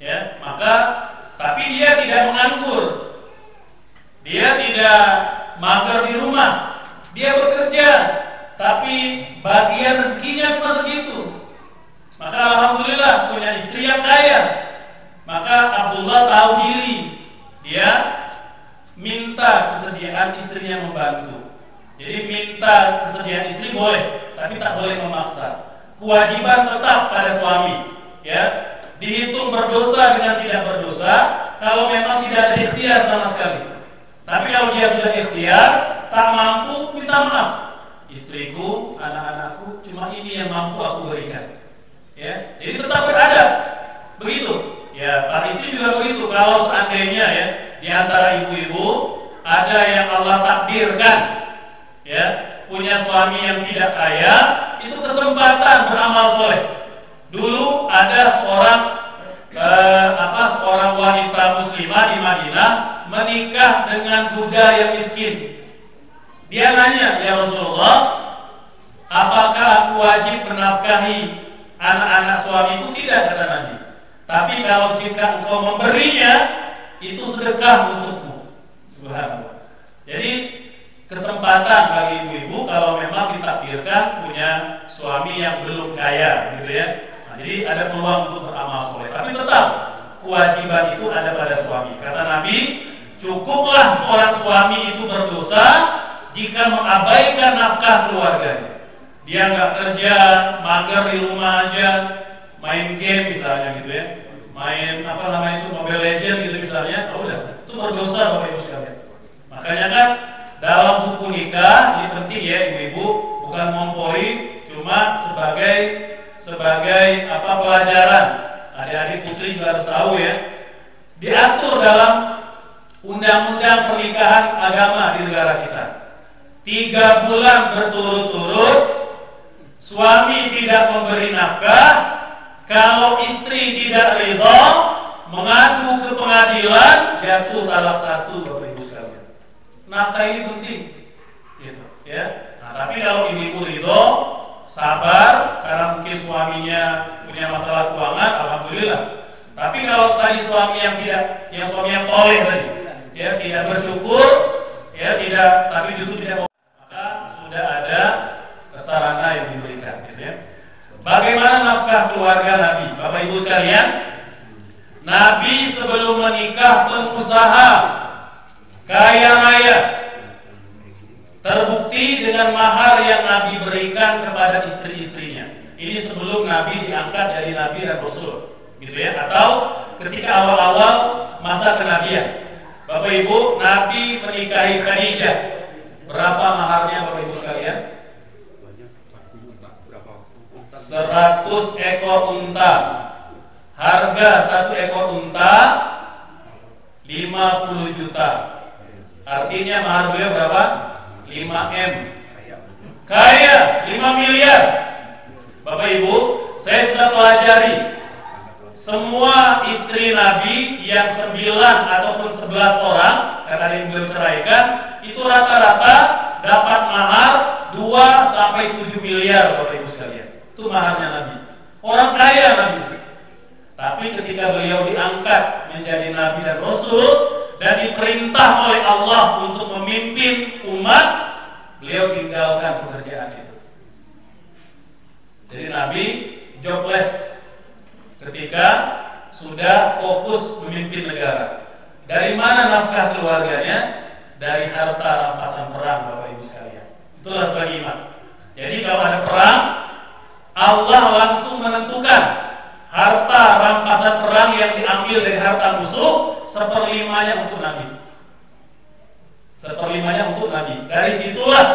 Ya, tapi dia tidak menganggur, dia tidak mager di rumah, dia bekerja, tapi bagian rezekinya cuma segitu. Maka alhamdulillah punya istri yang kaya. Maka Abdullah tahu diri, dia minta kesediaan istrinya membantu. Jadi minta kesediaan istri boleh, tapi tak boleh memaksa. Kewajiban tetap pada suami, ya, dihitung berdosa dengan tidak berdosa kalau memang tidak ada ikhtiar sama sekali. Tapi kalau dia sudah ikhtiar, tak mampu, minta maaf. Istriku, anak-anakku, cuma ini yang mampu aku berikan. Ya, jadi tetap beradab. Begitu. Ya, para istri juga begitu. Kalau seandainya ya di antara ibu-ibu ada yang Allah takdirkan, ya, punya suami yang tidak kaya, itu kesempatan beramal soleh. Dulu ada seorang wanita muslimah di Madinah menikah dengan budak yang miskin. Dia nanya, ya Rasulullah, apakah aku wajib menafkahi anak-anak suamiku? Tidak, kata Nabi. Tapi kalau jika engkau memberinya, itu sedekah untukmu. Subhanallah. Jadi kesempatan bagi ibu-ibu kalau memang ditakdirkan punya suami yang belum kaya, gitu ya. Nah, jadi ada peluang untuk beramal soleh. Tapi tetap kewajiban itu ada pada suami. Kata Nabi, cukuplah seorang suami itu berdosa jika mengabaikan nafkah keluarganya. Dia nggak kerja, mager di rumah aja, main game misalnya, gitu ya. Main Mobile Legends gitu misalnya. Oh, udah, itu berdosa Bapak Ibu sekalian. Makanya kan dalam buku nikah ini penting ya ibu-ibu, bukan mempori, cuma sebagai pelajaran. Adik-adik putri juga harus tahu ya. Diatur dalam undang-undang pernikahan agama di negara kita. 3 bulan berturut-turut suami tidak memberi nafkah, kalau istri tidak ridho mengadu ke pengadilan, jatuh talak 1, Bapak Ibu sekalian. Nafkah ini penting, gitu, ya. Nah, tapi kalau ibu ridho, sabar, karena mungkin suaminya punya masalah keuangan, alhamdulillah. Tapi kalau tadi suami yang tidak, yang suami yang toleh tadi, ya tidak bersyukur, ya tidak, tapi justru tidak mau, maka sudah ada sarana yang diberikan, gitu ya. Bagaimana nafkah keluarga Nabi, Bapak Ibu sekalian? Nabi sebelum menikah pengusaha, kaya raya, terbukti dengan mahar yang Nabi berikan kepada istri-istrinya. Ini sebelum Nabi diangkat dari Nabi dan Rasul, gitu ya, atau ketika awal-awal masa kenabian. Bapak Ibu, Nabi menikahi Khadijah. Berapa maharnya Bapak Ibu sekalian? 100 ekor unta. Harga 1 ekor unta 50 juta. Artinya mahar beliau berapa? 5M. Kaya 5 miliar. Bapak Ibu, saya sudah pelajari semua istri Nabi yang 9 ataupun 11 orang, karena yang beliau ceraikan, itu rata-rata dapat mahar 2 sampai 7 miliar, Bapak Ibu sekalian. Itu maharnya Nabi. Orang kaya Nabi. Tapi ketika beliau diangkat menjadi Nabi dan Rasul dan diperintah oleh Allah untuk memimpin umat, beliau tinggalkan pekerjaan itu. Jadi Nabi jobless ketika sudah fokus memimpin negara. Dari mana nafkah keluarganya? Dari harta rampasan perang, Bapak Ibu sekalian. Itulah ghanimah. Jadi kalau ada perang, Allah langsung menentukan harta rampasan perang yang diambil dari harta musuh, 1/5-nya untuk Nabi. 1/5-nya untuk Nabi. Dari situlah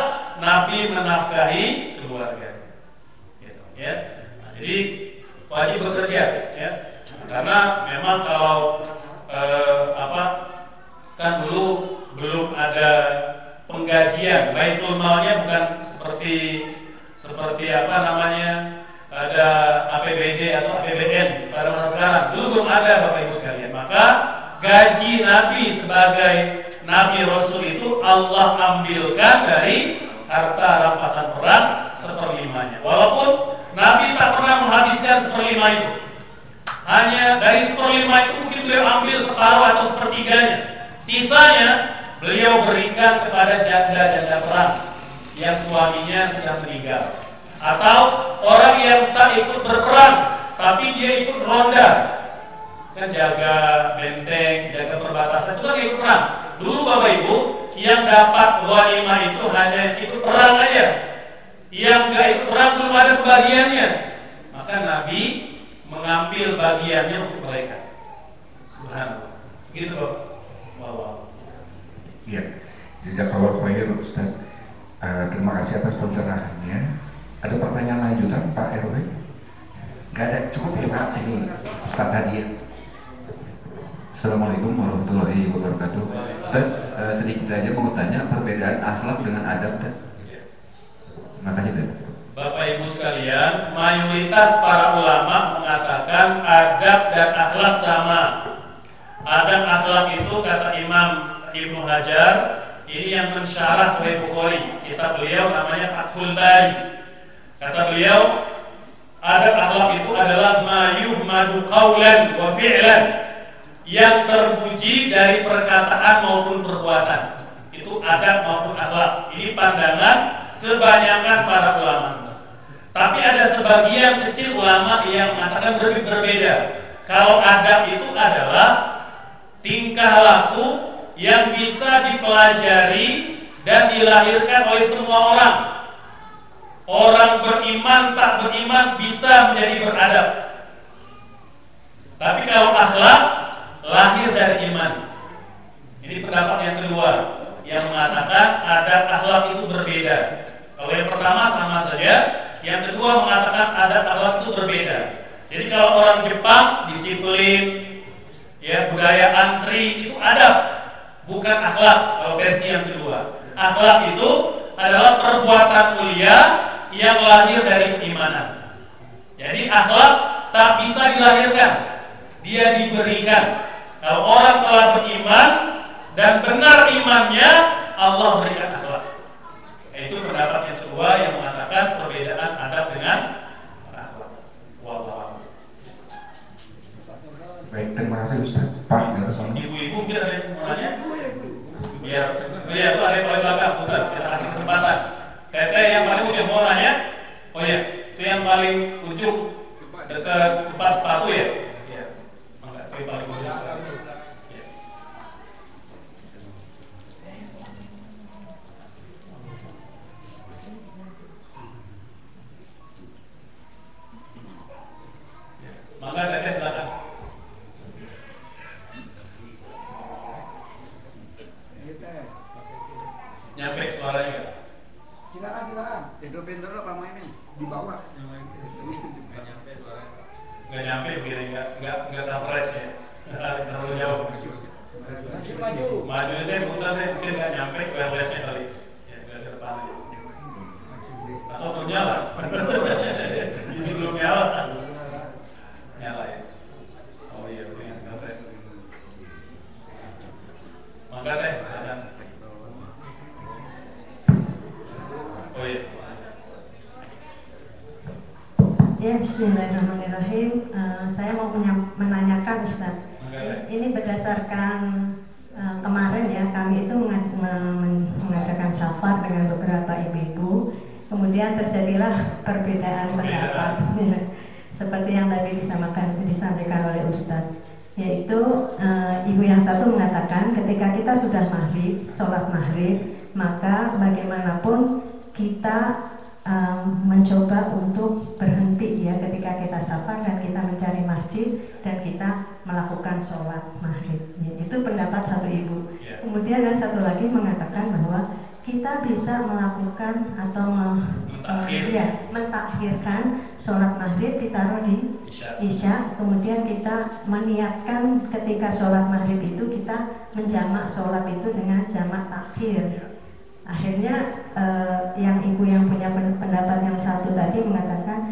Nabi menafkahi keluarga. Gitu, ya. Nah, jadi wajib bekerja, ya. Karena memang kalau kan dulu belum ada penggajian, baitul malnya bukan seperti apa namanya, ada APBD atau APBN pada masa sekarang. Dulu belum ada, Bapak Ibu sekalian. Maka gaji Nabi sebagai Nabi Rasul itu Allah ambilkan dari harta rampasan perang 1/5-nya. Walaupun Nabi tak pernah menghabiskan 1/5 itu. Hanya dari 1/5 itu mungkin beliau ambil separuh atau sepertiganya. Sisanya beliau berikan kepada janda-janda perang yang suaminya sudah meninggal, atau orang yang tak ikut berperang tapi dia ikut ronda, kan jaga benteng, jaga perbatasan, itu kan ikut perang. Dulu Bapak Ibu yang dapat ghanimah itu hanya ikut perang aja, yang gak ikut perang belum ada kebagiannya. Maka Nabi mengambil bagiannya untuk mereka. Subhanallah. Gitu Bapak. Wow. Ya, jazakallahu khairan Ustaz. Terima kasih atas pencerahannya. Ada pertanyaan lanjutan Pak RW? Gak ada, cukup ya Pak. Ini Ustaz Hadiah. Assalamualaikum warahmatullahi wabarakatuh. Sedikit aja mau tanya perbedaan akhlak dengan adab. Terima kasih. Bapak Ibu sekalian, mayoritas para ulama mengatakan adab dan akhlak sama. Adab akhlak itu kata Imam Ibnu Hajar, ini yang mensyarah Sahih Bukhari, kitab beliau namanya Fathul Bari. Kata beliau, adab akhlak itu adalah ma yuhmadu qawlan wa fi'lan, yang terpuji dari perkataan maupun perbuatan. Itu adab maupun akhlak. Ini pandangan kebanyakan para ulama. Tapi ada sebagian kecil ulama yang mengatakan berbeda. Kalau adab itu adalah tingkah laku yang bisa dipelajari dan dilahirkan oleh semua orang. Orang beriman tak beriman bisa menjadi beradab. Tapi kalau akhlak lahir dari iman. Ini pendapat yang kedua yang mengatakan adab akhlak itu berbeda. Kalau yang pertama sama saja, yang kedua mengatakan adab akhlak itu berbeda. Jadi kalau orang Jepang disiplin, ya budaya antri itu adab. bukan akhlak. Kalau versi yang kedua, akhlak itu adalah perbuatan mulia yang lahir dari keimanan. Jadi akhlak tak bisa dilahirkan, dia diberikan. Kalau orang telah beriman dan benar imannya, Allah berikan akhlak. Itu pendapat yang kedua yang mengatakan perbedaan adab dengan akhlak. Wallahu. Baik, terima kasih Ustaz. Pak, dari sana. Ibu-ibu mungkin ada yang mau nanya? Biar itu ada yang paling belakang, bukan? Kita kasih kesempatan. Teteh yang paling ujung mau nanya? Oh iya, itu yang paling ujung dekat kupas sepatu ya? Iya. Mangga, itu yang paling ujung. Ya. Mangga, teteh silakan. Nyampe suaranya kan? Silakan. Pintu Pak Muhammad di bawah. Nggak nyampe begini, nggak coverage ya, terlalu jauh. Maju deh, putar deh, mungkin nggak nyampe wirelessnya kali, ya nggak ke depan. Atau belum nyala, isi belum nyala, nyala ya. Oh iya, itu yang coverage. Mangga deh, silakan. Oh iya. Ya, bismillahirrahmanirrahim. Saya mau menanyakan Ustaz. Ini berdasarkan kemarin ya, kami itu mengadakan safar dengan beberapa ibu-ibu. Kemudian terjadilah perbedaan pendapat seperti yang tadi disampaikan oleh Ustaz. Yaitu ibu yang satu mengatakan ketika kita sudah maghrib, sholat maghrib, maka bagaimanapun kita mencoba untuk berhenti ya ketika kita safar dan kita mencari masjid dan kita melakukan sholat maghrib. Ya, itu pendapat satu ibu. Kemudian yang satu lagi mengatakan bahwa kita bisa melakukan atau mentakhirkan sholat maghrib ditaruh di isya. Kemudian kita meniatkan ketika sholat maghrib itu kita menjamak sholat itu dengan jamak takhir. Akhirnya yang ibu yang punya pendapat yang satu tadi mengatakan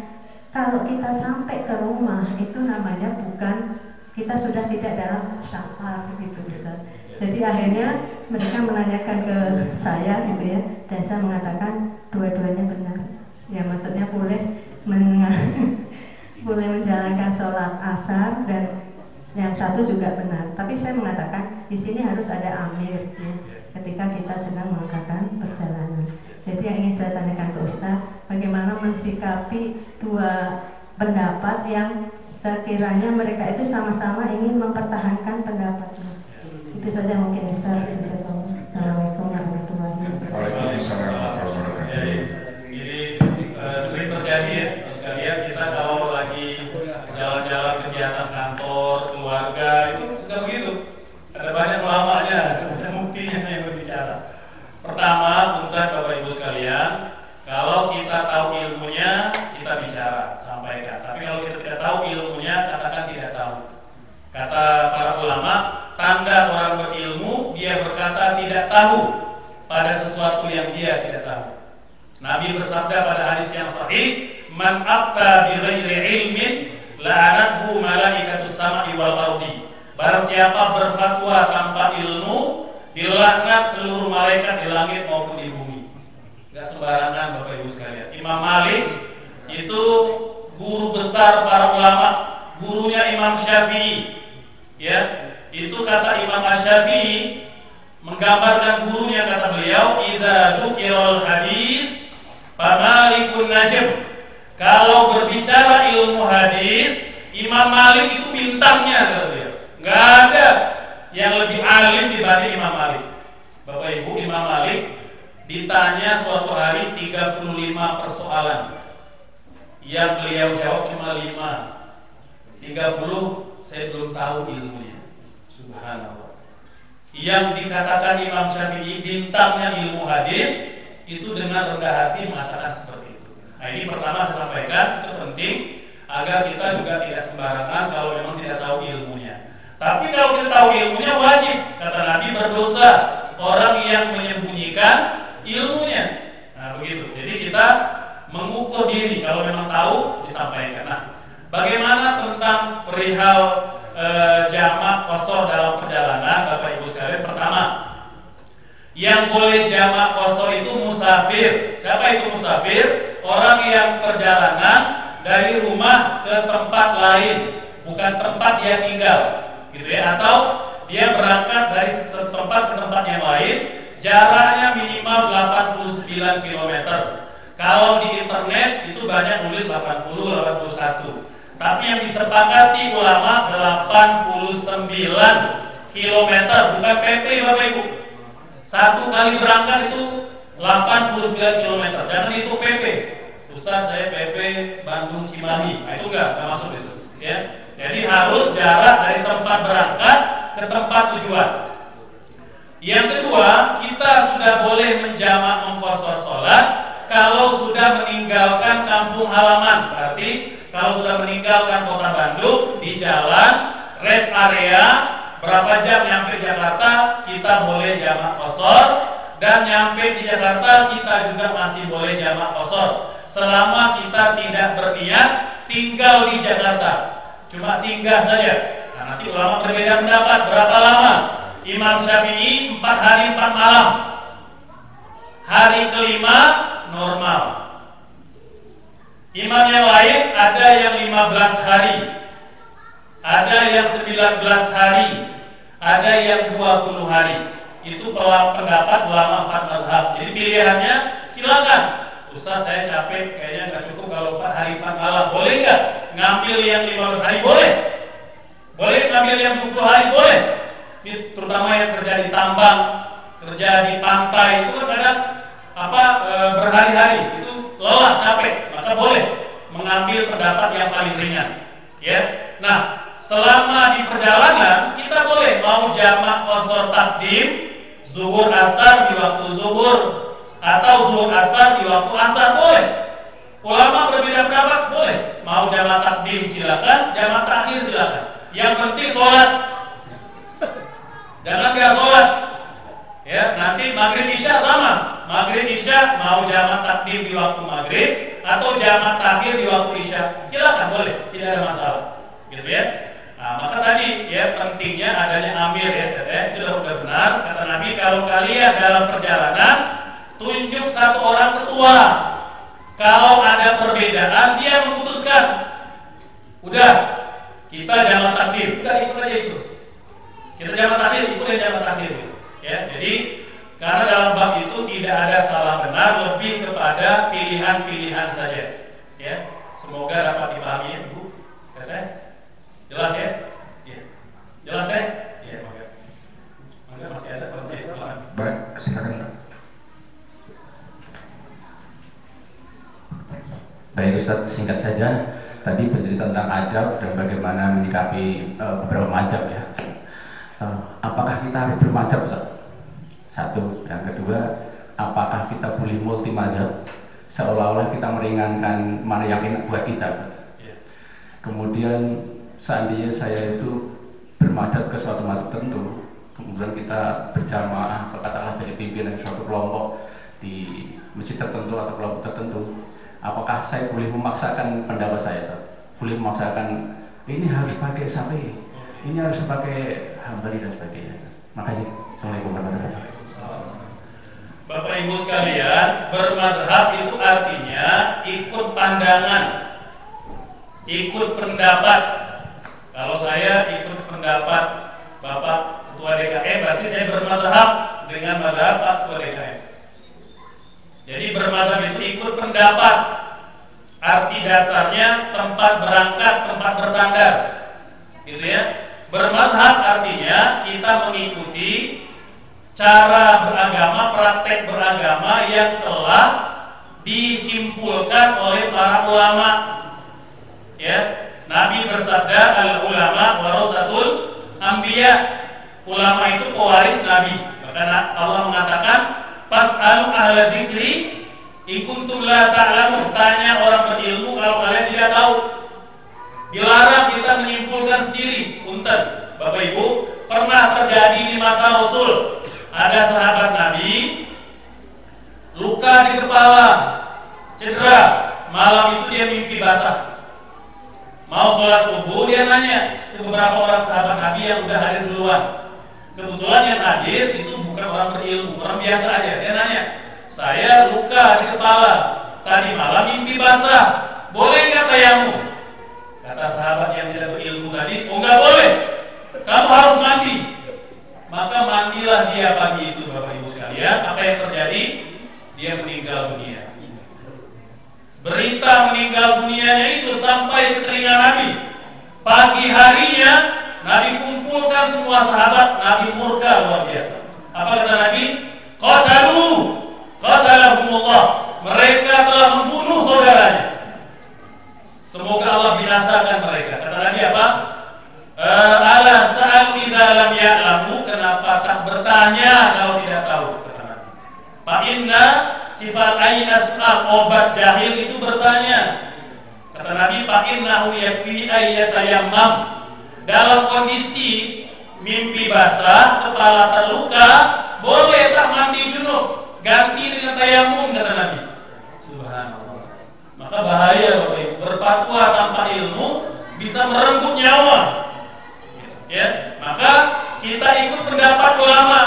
kalau kita sampai ke rumah itu namanya bukan, kita sudah tidak dalam safar begitu Ustaz. Jadi akhirnya mereka menanyakan ke saya gitu ya, dan saya mengatakan dua-duanya benar. Ya maksudnya boleh boleh menjalankan sholat asar dan yang satu juga benar. Tapi saya mengatakan di sini harus ada amir ya, ketika kita sedang melakukan perjalanan. Jadi yang ingin saya tanyakan ke Ustaz, bagaimana mensikapi dua pendapat yang sekiranya mereka itu sama-sama ingin mempertahankan pendapatnya. Itu saja mungkin Ustaz. Assalamualaikum warahmatullahi wabarakatuh. Waalaikumsalam warahmatullahi wabarakatuh. Ini sering terjadi ya, sekalian kita kalau lagi jalan-jalan kegiatan kantor, keluarga itu juga begitu. Ada banyak ulamanya, ada buktinya yang berbicara. Pertama, punten Bapak Ibu sekalian, kalau kita tahu ilmunya, kita bicara, sampaikan. Tapi kalau kita tidak tahu ilmunya, katakan tidak tahu. Kata para ulama, tanda orang berilmu, dia berkata tidak tahu pada sesuatu yang dia tidak tahu. Nabi bersabda pada hadis yang sahih, "Man afta bi ghairi ilmin la'anathu malaikatus sama'i wal ardi." Barang siapa berfatwa tanpa ilmu, dilaknat seluruh malaikat di langit maupun di bumi. Gak sembarangan Bapak Ibu sekalian. Imam Malik itu guru besar para ulama, gurunya Imam Syafi'i. Ya, itu kata Imam Syafi'i menggambarkan gurunya, kata beliau, "Idza dzukirul hadis fa Malikun najm." Kalau berbicara ilmu hadis, Imam Malik itu bintangnya, kata beliau. Gak ada yang lebih alim dibanding Imam Malik. Bapak Ibu, Imam Malik ditanya suatu hari 35 persoalan, yang beliau jawab cuma 5. 30 saya belum tahu ilmunya. Subhanallah. Yang dikatakan Imam Syafi'i bintangnya ilmu hadis, itu dengan rendah hati mengatakan seperti itu. Nah, ini pertama disampaikan, itu penting agar kita juga tidak sembarangan kalau memang tidak tahu ilmunya. Tapi kalau kita tahu ilmunya, wajib, kata Nabi, berdosa orang yang menyembunyikan ilmunya. Nah, begitu. Jadi kita mengukur diri, kalau memang tahu disampaikan. Nah, bagaimana tentang perihal jamak qashar dalam perjalanan, Bapak Ibu sekalian? Pertama, yang boleh jamak qashar itu musafir. Siapa itu musafir? Orang yang perjalanan dari rumah ke tempat lain, bukan tempat dia tinggal, gitu ya. Atau dia berangkat dari satu tempat ke tempat yang lain, jaraknya minimal 89 km. Kalau di internet itu banyak nulis 80, 81. Tapi yang disepakati ulama 89 km, bukan PP Bapak Ibu. Satu kali berangkat itu 89 km. Jangan itu PP. Ustaz, saya PP Bandung Cimahi. Nah, itu enggak masuk itu, ya. Jadi harus jarak dari tempat berangkat ke tempat tujuan. Yang kedua, kita sudah boleh menjamak mengqashar sholat kalau sudah meninggalkan kampung halaman. Berarti kalau sudah meninggalkan kota Bandung, di jalan rest area berapa jam nyampe Jakarta, kita boleh jamak qashar. Dan nyampe di Jakarta kita juga masih boleh jamak qashar selama kita tidak berniat tinggal di Jakarta, cuma singgah saja. Nah, nanti ulama berbeda pendapat berapa lama. Imam Syafi'i 4 hari 4 malam. Hari kelima normal. Imam yang lain ada yang 15 hari, ada yang 19 hari, ada yang 20 hari. Itu pendapat ulama 4 mazhab. Jadi pilihannya silakan. Ustaz, saya capek, kayaknya nggak cukup kalau 4 hari 4 malam. Boleh nggak ngambil yang 15 hari? Boleh. Boleh ngambil yang 20 hari? Boleh. Ini terutama yang kerja di tambang, kerja di pantai, itu kan kadang berhari-hari, itu lelah, capek, maka boleh mengambil pendapat yang paling ringan, ya. Nah, selama di perjalanan kita boleh mau jamak qashar takdim, zuhur asar di waktu zuhur, atau zuhur asar di waktu asar, boleh. Ulama berbeda pendapat, boleh. Mau jamak takdim silakan, jamak takhir silakan. Yang penting sholat. Jangan nggak sholat, ya. Nanti maghrib isya sama. Maghrib isya mau jamak takdim di waktu maghrib atau jamak takhir di waktu isya, silakan, boleh, tidak ada masalah, gitu ya. Nah, maka tadi ya pentingnya adanya amir, ya, itu sudah benar kata Nabi. Kalau kalian dalam perjalanan, tunjuk satu orang ketua. Kalau ada perbedaan, dia memutuskan. Udah, kita jamak takdim, udah ikut aja itu. Kita jamak takhir, ikut jamak takhir, ya. Jadi karena dalam bab itu tidak ada salah benar, lebih kepada pilihan-pilihan saja, ya. Semoga dapat dipahami, ya, Bu. Jelas ya? Iya. Jelas teh? Iya, maka masih ada pertanyaan. Baik, silakan. Baik Ustaz, singkat saja. Tadi bercerita tentang adab dan bagaimana menyikapi beberapa mazhab, ya. Apakah kita harus bermazhab, Ustaz? Satu. Yang kedua, apakah kita boleh multi mazhab? Seolah-olah kita meringankan mana yang enak buat kita, Ustaz. Kemudian seandainya saya itu bermadhab ke suatu mazhab tertentu, kemudian kita berjamaah, katakanlah jadi pimpinan suatu kelompok di masjid tertentu atau kelompok tertentu, apakah saya boleh memaksakan pendapat saya, Ustaz? Boleh memaksakan ini harus pakai Syafi'i, ini harus pakai Hambali dan sebagainya. Makasih. Assalamualaikum warahmatullahi wabarakatuh. Bapak Ibu sekalian, bermazhab itu artinya ikut pandangan, ikut pendapat. Kalau saya ikut pendapat Bapak Ketua DKM, berarti saya bermazhab dengan mazhab Pak Ketua DKM. Jadi bermazhab itu ikut pendapat. Arti dasarnya tempat berangkat, tempat bersandar, gitu ya. Bermazhab artinya kita mengikuti cara beragama, praktek beragama yang telah disimpulkan oleh para ulama, ya. Nabi bersabda, al ulama warasatul anbiya. Ulama itu pewaris Nabi. Karena Allah mengatakan, fas'alu ahla dzikri in kuntum la ta'lamun. Tanya orang berilmu kalau kalian tidak tahu. Dilarang kita menyimpulkan sendiri. Punten, Bapak Ibu, pernah terjadi di masa Rasul ada sahabat Nabi luka di kepala, cedera, malam itu dia mimpi basah. Mau sholat subuh dia nanya ke beberapa orang sahabat Nabi yang udah hadir duluan. Kebetulan yang hadir itu bukan orang berilmu, orang biasa aja. Dia nanya, saya luka di kepala, tadi malam mimpi basah, boleh nggak tayamum? Kata sahabat yang tidak berilmu tadi, oh nggak boleh, kamu harus mandi. Maka mandilah dia pagi itu, Bapak Ibu sekalian. Apa yang terjadi? Dia meninggal dunia. Berita meninggal dunianya itu sampai ke telinga Nabi. Pagi harinya Nabi kumpulkan semua sahabat, Nabi murka luar biasa. Apa kata Nabi? Qatalahumullah. Mereka telah membunuh saudaranya. Semoga Allah binasakan mereka. Kata Nabi apa? Ala sa'alu idza lam ya'lamu. Kenapa tak bertanya kalau tidak tahu? Kata Nabi. Fa inna sifat aina su'al, obat jahil itu bertanya. Kata Nabi, fa innahu yakfi ayyatayammam. Dalam kondisi mimpi basah, kepala terluka, boleh tak mandi junub, ganti dengan tayamum, kata Nabi. Subhanallah. Maka bahaya Bapak Ibu, berfatwa tanpa ilmu bisa merenggut nyawa. Ya, maka kita ikut pendapat ulama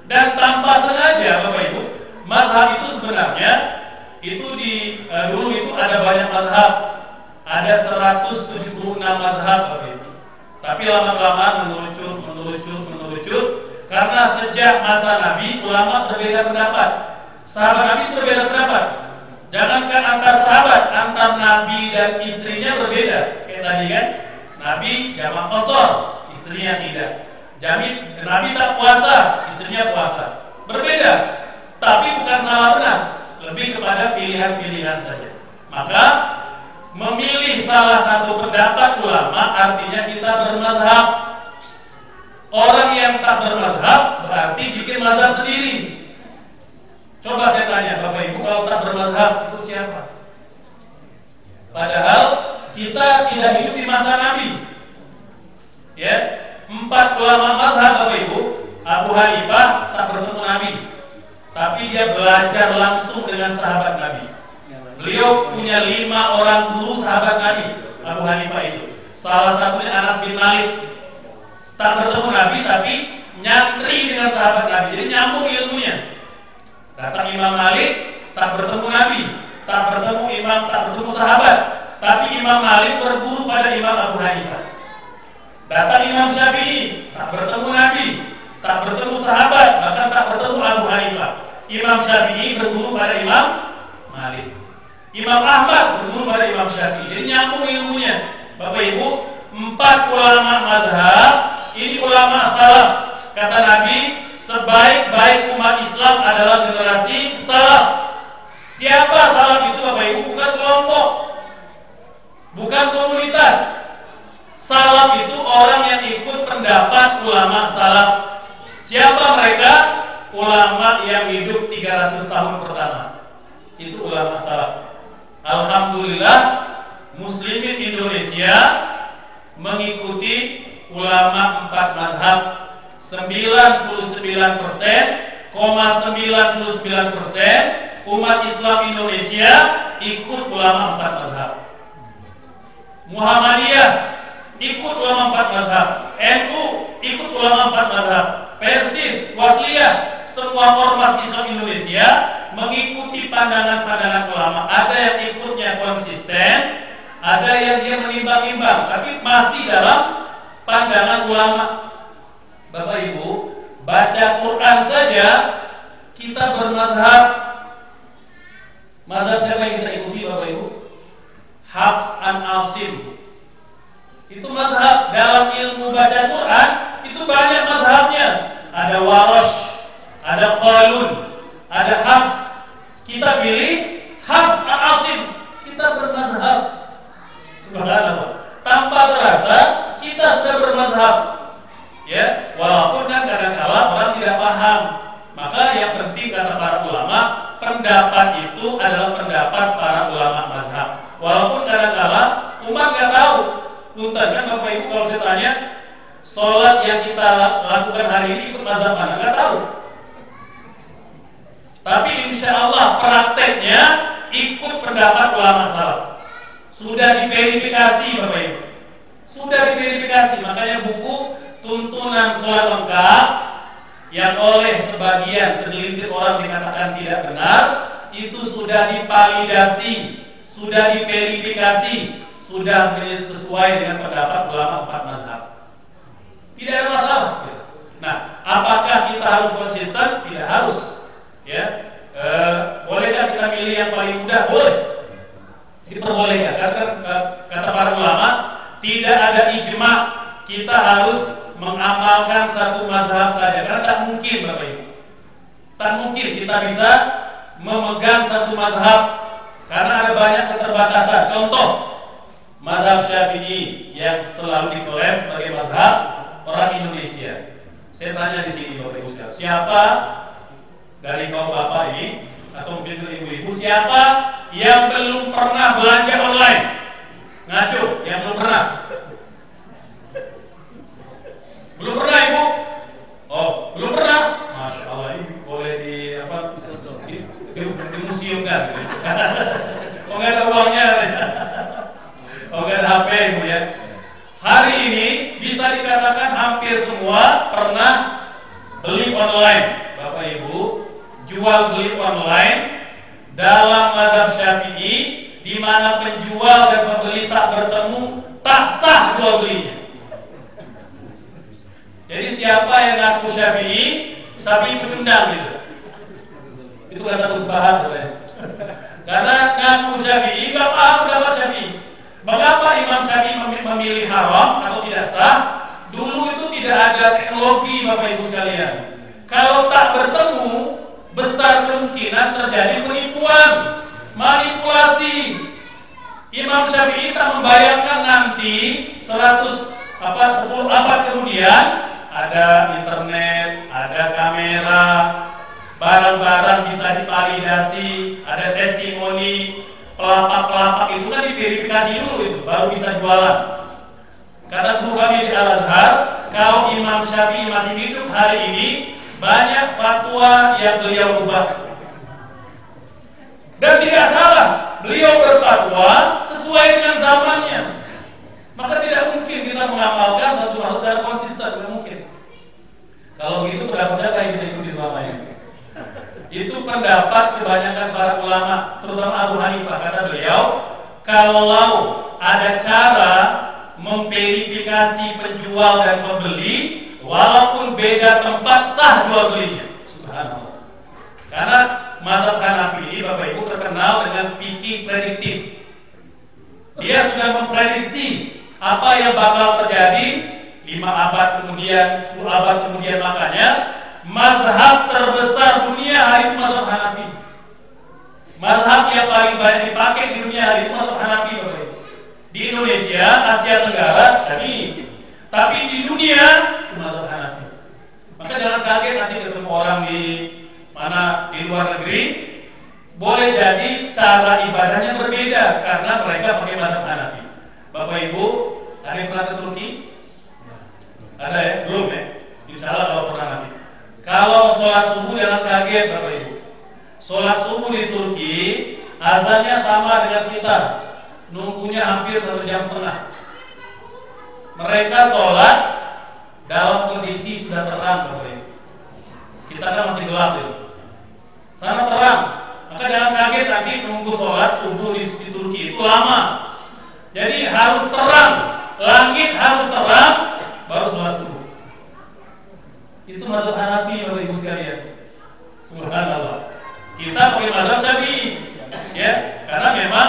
dan tanpa sengaja Bapak Ibu, mazhab itu sebenarnya itu dulu itu ada banyak mazhab, ada 176 mazhab Bapak Ibu. Tapi lama-kelamaan mengerucut karena sejak masa Nabi ulama berbeda pendapat. Sahabat Nabi berbeda pendapat. Jangankan antar sahabat, antar Nabi dan istrinya berbeda. Kayak tadi kan, Nabi jamak qasar, istrinya tidak. Nabi tak puasa, istrinya puasa. Berbeda. Tapi bukan salah benar, lebih kepada pilihan-pilihan saja. Maka memilih salah satu pendapat ulama artinya kita bermazhab. Orang yang tak bermazhab berarti bikin mazhab sendiri. Coba saya tanya Bapak Ibu, kalau tak bermazhab itu siapa? Padahal kita tidak hidup di masa Nabi. Ya, 4 ulama mazhab Bapak Ibu. Abu Hanifah tak bertemu Nabi, tapi dia belajar langsung dengan sahabat Nabi. Beliau punya 5 orang guru sahabat Nabi, Abu Hanifah itu. Salah satunya Anas bin Malik. Tak bertemu Nabi tapi nyantri dengan sahabat Nabi. Jadi nyambung ilmunya. Kata Imam Malik, tak bertemu Nabi, tak bertemu imam, tak bertemu sahabat, tapi Imam Malik berguru pada Imam Abu Hanifah. Kata Imam Syafi'i, tak bertemu Nabi, tak bertemu sahabat, bahkan tak bertemu Abu Hanifah. Imam Syafi'i berguru pada Imam Malik. Imam Ahmad berguru pada Imam Syafi'i. Jadi nyambung ilmunya. Bapak Ibu, 4 ulama mazhab, ini ulama salaf. Kata Nabi, sebaik-baik umat Islam adalah generasi salaf. Siapa salaf itu Bapak Ibu? Bukan kelompok, bukan komunitas. Salaf itu orang yang ikut pendapat ulama salaf. Siapa mereka? Ulama yang hidup 300 tahun pertama. Itu ulama salaf. Alhamdulillah Muslimin Indonesia mengikuti ulama 4 mazhab. 99,99% umat Islam Indonesia ikut ulama 4 mazhab. Muhammadiyah ikut ulama 4 mazhab, NU ikut ulama 4 mazhab, Persis, Wasliyah, semua ormas Islam Indonesia mengikuti pandangan-pandangan ulama. Ada yang ikutnya konsisten, ada yang dia menimbang-nimbang, tapi masih dalam pandangan ulama. Bapak Ibu, baca Quran saja kita bermazhab. Mazhab siapa yang kita ikuti Bapak Ibu? Hafs an Asim. Itu mazhab. Dalam ilmu baca Quran itu banyak mazhabnya. Ada Warash, ada Qalun, ada Hafs. Kita pilih Hafs an Asim. Kita bermazhab. Subhanallah. Tanpa terasa kita sudah bermazhab. Ya, walaupun kan kadang-kala orang tidak paham. Maka yang penting kata para ulama, pendapat itu adalah pendapat para ulama mazhab. Walaupun kadang-kala umat nggak tahu. Punten kan Bapak Ibu, kalau saya tanya, sholat yang kita lakukan hari ini ikut mazhab mana? Nggak tahu. Tapi insya Allah prakteknya ikut pendapat ulama salaf. Sudah diverifikasi Bapak Ibu. Sudah diverifikasi. Makanya buku tuntunan sholat lengkap yang oleh sebagian segelintir orang dikatakan tidak benar, itu sudah divalidasi, sudah diverifikasi, sudah sesuai dengan pendapat ulama 4 mazhab. Tidak ada masalah. Nah, apakah kita harus konsisten? Tidak harus. Ya, bolehkah kita milih yang paling mudah? Boleh. Diperbolehkan. Kata para ulama, tidak ada ijma. Kita harus mengamalkan satu mazhab saja. Karena tak mungkin, Bapak Ibu. Tak mungkin kita bisa memegang satu mazhab. Karena ada banyak keterbatasan. Contoh, mazhab Syafi'i yang selalu diklaim sebagai mazhab orang Indonesia. Saya tanya di sini Bapak Ibu sekalian, siapa dari kaum bapak ini atau mungkin juga ibu-ibu, siapa yang belum pernah belanja online? Ngaco, yang belum pernah? Belum pernah Ibu? Oh, belum pernah? Masya Allah, ini boleh di apa? Di museum kan? Oh, nggak ada uangnya? Oh, nggak ada HP Ibu ya? Hari ini bisa dikatakan hampir semua pernah beli online, Bapak Ibu. Jual beli online dalam mazhab Syafi'i, di mana penjual dan pembeli tak bertemu, tak sah jual belinya. Jadi siapa yang ngaku Syafi'i, Syafi'i pecundang gitu. Itu kata Musbahat. Karena ngaku Syafi'i, nggak paham pendapat Syafi'i. Mengapa Imam Syafi'i memilih haram atau tidak sah? Dulu itu tidak ada teknologi, Bapak Ibu sekalian. Kalau tak bertemu, besar kemungkinan terjadi penipuan, manipulasi. Imam Syafi'i tak membayangkan nanti 10 abad kemudian ada internet, ada kamera, barang-barang bisa divalidasi, ada testimoni, pelapak-pelapak itu kan diverifikasi dulu itu, baru bisa jualan. Kata guru kami di Al-Azhar, kalau Imam Syafi'i masih hidup hari ini, banyak fatwa yang beliau ubah. Dan tidak salah, beliau berfatwa sesuai dengan zamannya. Maka tidak mungkin kita mengamalkan satu mazhab secara konsisten, tidak mungkin. Kalau begitu pendapat siapa yang kita ikuti selama ini? Itu pendapat kebanyakan para ulama, terutama Abu Hanifah. Kata beliau, kalau ada cara memverifikasi penjual dan pembeli, walaupun beda tempat, sah jual belinya. Subhanallah. Karena mazhab Hanafi ini Bapak Ibu terkenal dengan fikih prediktif. Dia sudah memprediksi apa yang bakal terjadi 5 abad kemudian, 10 abad kemudian. Makanya mazhab terbesar dunia hari itu mazhab Hanafi. Mazhab yang paling banyak dipakai di dunia hari itu mazhab Hanafi, Bapak Ibu. Di Indonesia, Asia Tenggara, Syafi'i. Tapi di dunia itu mazhab Hanafi. Maka jangan kaget nanti ketemu orang di mana di luar negeri, boleh jadi cara ibadahnya berbeda karena mereka pakai mazhab Hanafi. Bapak Ibu, ada yang pernah ke Turki? Ada ya? Belum ya? Insya Allah kalau pernah nanti. Kalau sholat subuh jangan kaget Bapak Ibu. Sholat subuh di Turki azannya sama dengan kita, nunggunya hampir 1,5 jam. Mereka sholat dalam kondisi sudah terang, Bapak Ibu. Kita kan masih gelap ya. Sana terang. Maka jangan kaget nanti nunggu sholat subuh di Turki itu lama. Jadi harus terang, langit harus terang, baru sholat subuh. Itu mazhab Hanafi, Bapak Ibu sekalian. Subhanallah. Kita pakai mazhab Syafi'i, ya, karena memang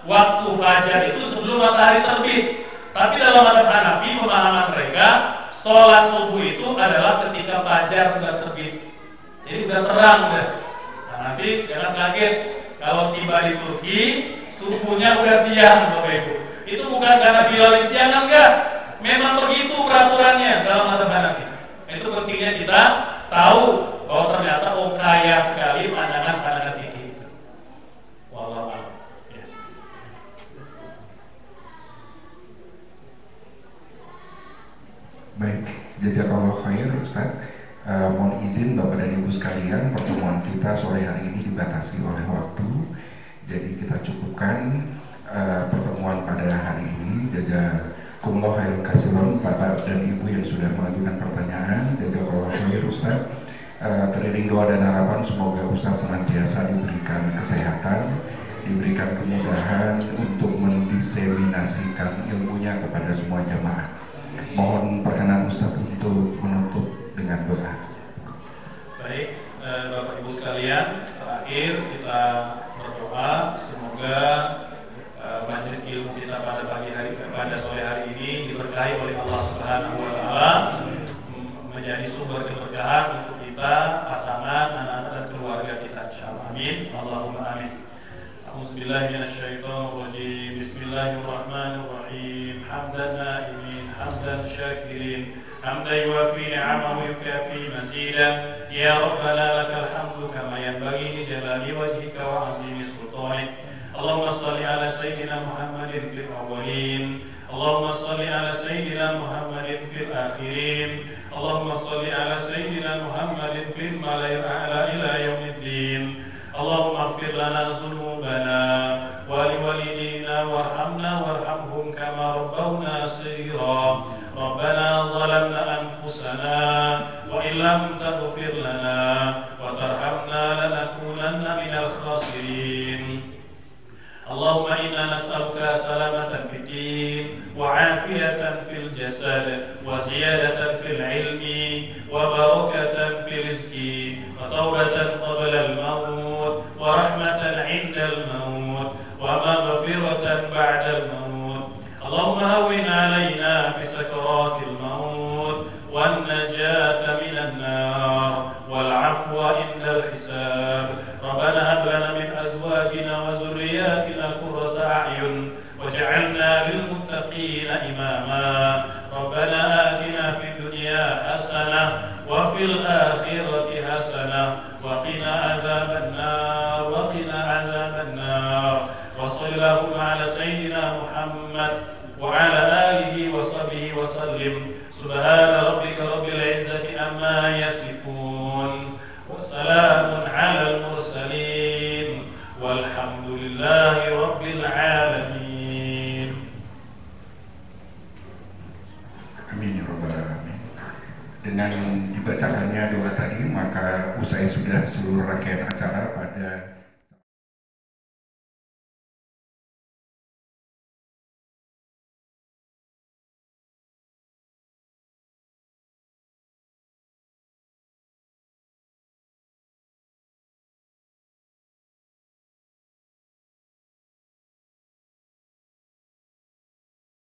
waktu fajar itu sebelum matahari terbit. Tapi dalam mazhab Hanafi pemahaman mereka, sholat subuh itu adalah ketika fajar sudah terbit. Jadi udah terang udah. Nah, nanti jangan kaget kalau tiba di Turki subuhnya udah siang, Bapak Ibu. Itu bukan karena Bilal siang, enggak. Memang begitu peraturannya dalam mazhab Hanafi. Itu pentingnya kita tahu bahwa ternyata kaya sekali pandangan-pandangan fikih. Wallahu a'lam. Ya. Baik, jazakallahu khair Ustaz. Mohon izin Bapak dan Ibu sekalian, pertemuan kita sore hari ini dibatasi oleh waktu. Jadi kita cukupkan pertemuan pada hari ini. Jazakumullah khairul katsiran Bapak dan Ibu yang sudah mengajukan pertanyaan. Jazakallahu khair Ustaz. Teriring doa dan harapan semoga Ustaz senantiasa diberikan kesehatan, diberikan kemudahan untuk mendiseminasikan ilmunya kepada semua jamaah. Mohon perkenan Ustaz untuk menutup dengan doa. Baik, Bapak Ibu sekalian, terakhir kita berdoa semoga majelis ilmu kita pada sore hari ini diberkahi oleh Allah Subhanahu wa taala, menjadi sumber keberkahan untuk kita, pasangan, anak-anak dan keluarga kita. Insyaallah. Amin. Allahumma amin. A'udzubillahi minasyaitonirrajim. Bismillahirrahmanirrahim. Hamdan na'imin, hamdan syakirin, hamdan yuwafi ni'amahu yukafi mazidah. Ya Rabbana lakal hamdu kama yanbaghi li jalali wajhika wa 'azimi sultanik. Allahumma shalli ala sayyidina Muhammadin fil awwalin, Allahumma shalli ala sayyidina Muhammadin fil akhirin, Allahumma shalli ala sayyidina Muhammadin fil mala'il a'la ila yaumiddin. Allahumma ighfir lana dhunubana wa liwalidina warhamna warhamhum kama rabbawna shaghira. Rabbana zalamna anfusana wa illam taghfir lana wa tarhamna lanakunanna minal khasirin. Allahumma inna nas'aluka salamatan fid din wa 'afiyatan fil jasad wa ziyadatan fil ilmi wa barakatan fil rizqi wa tawbatan qabla al-maut wa rahmatan 'inda al-maut wa maghfiratan ba'da al-maut. Allahumma hawwin 'alaina bi sakaratil maut wan najata minan nar wal 'afwa 'inda al-hisab. Rabbana hab lana min azwajina wa dhurriyyatina qurrata a'yun waj'alna lil muttaqina imama. Rabbana atina fid dunya hasanah wa fil akhirati hasanah wa qina adzaban nar wa qina adzaban nar. Wa sallallahu ala sayyidina Muhammad wa ala alihi wa sahbihi wa sallim. Subhana rabbika rabbil izzati amma yasifun. Wassalamun ala al-mursalin walhamdulillahi rabbil alamin. Amin ya rabbal alamin. Dengan dibacakannya doa tadi, maka usai sudah seluruh rangkaian acara pada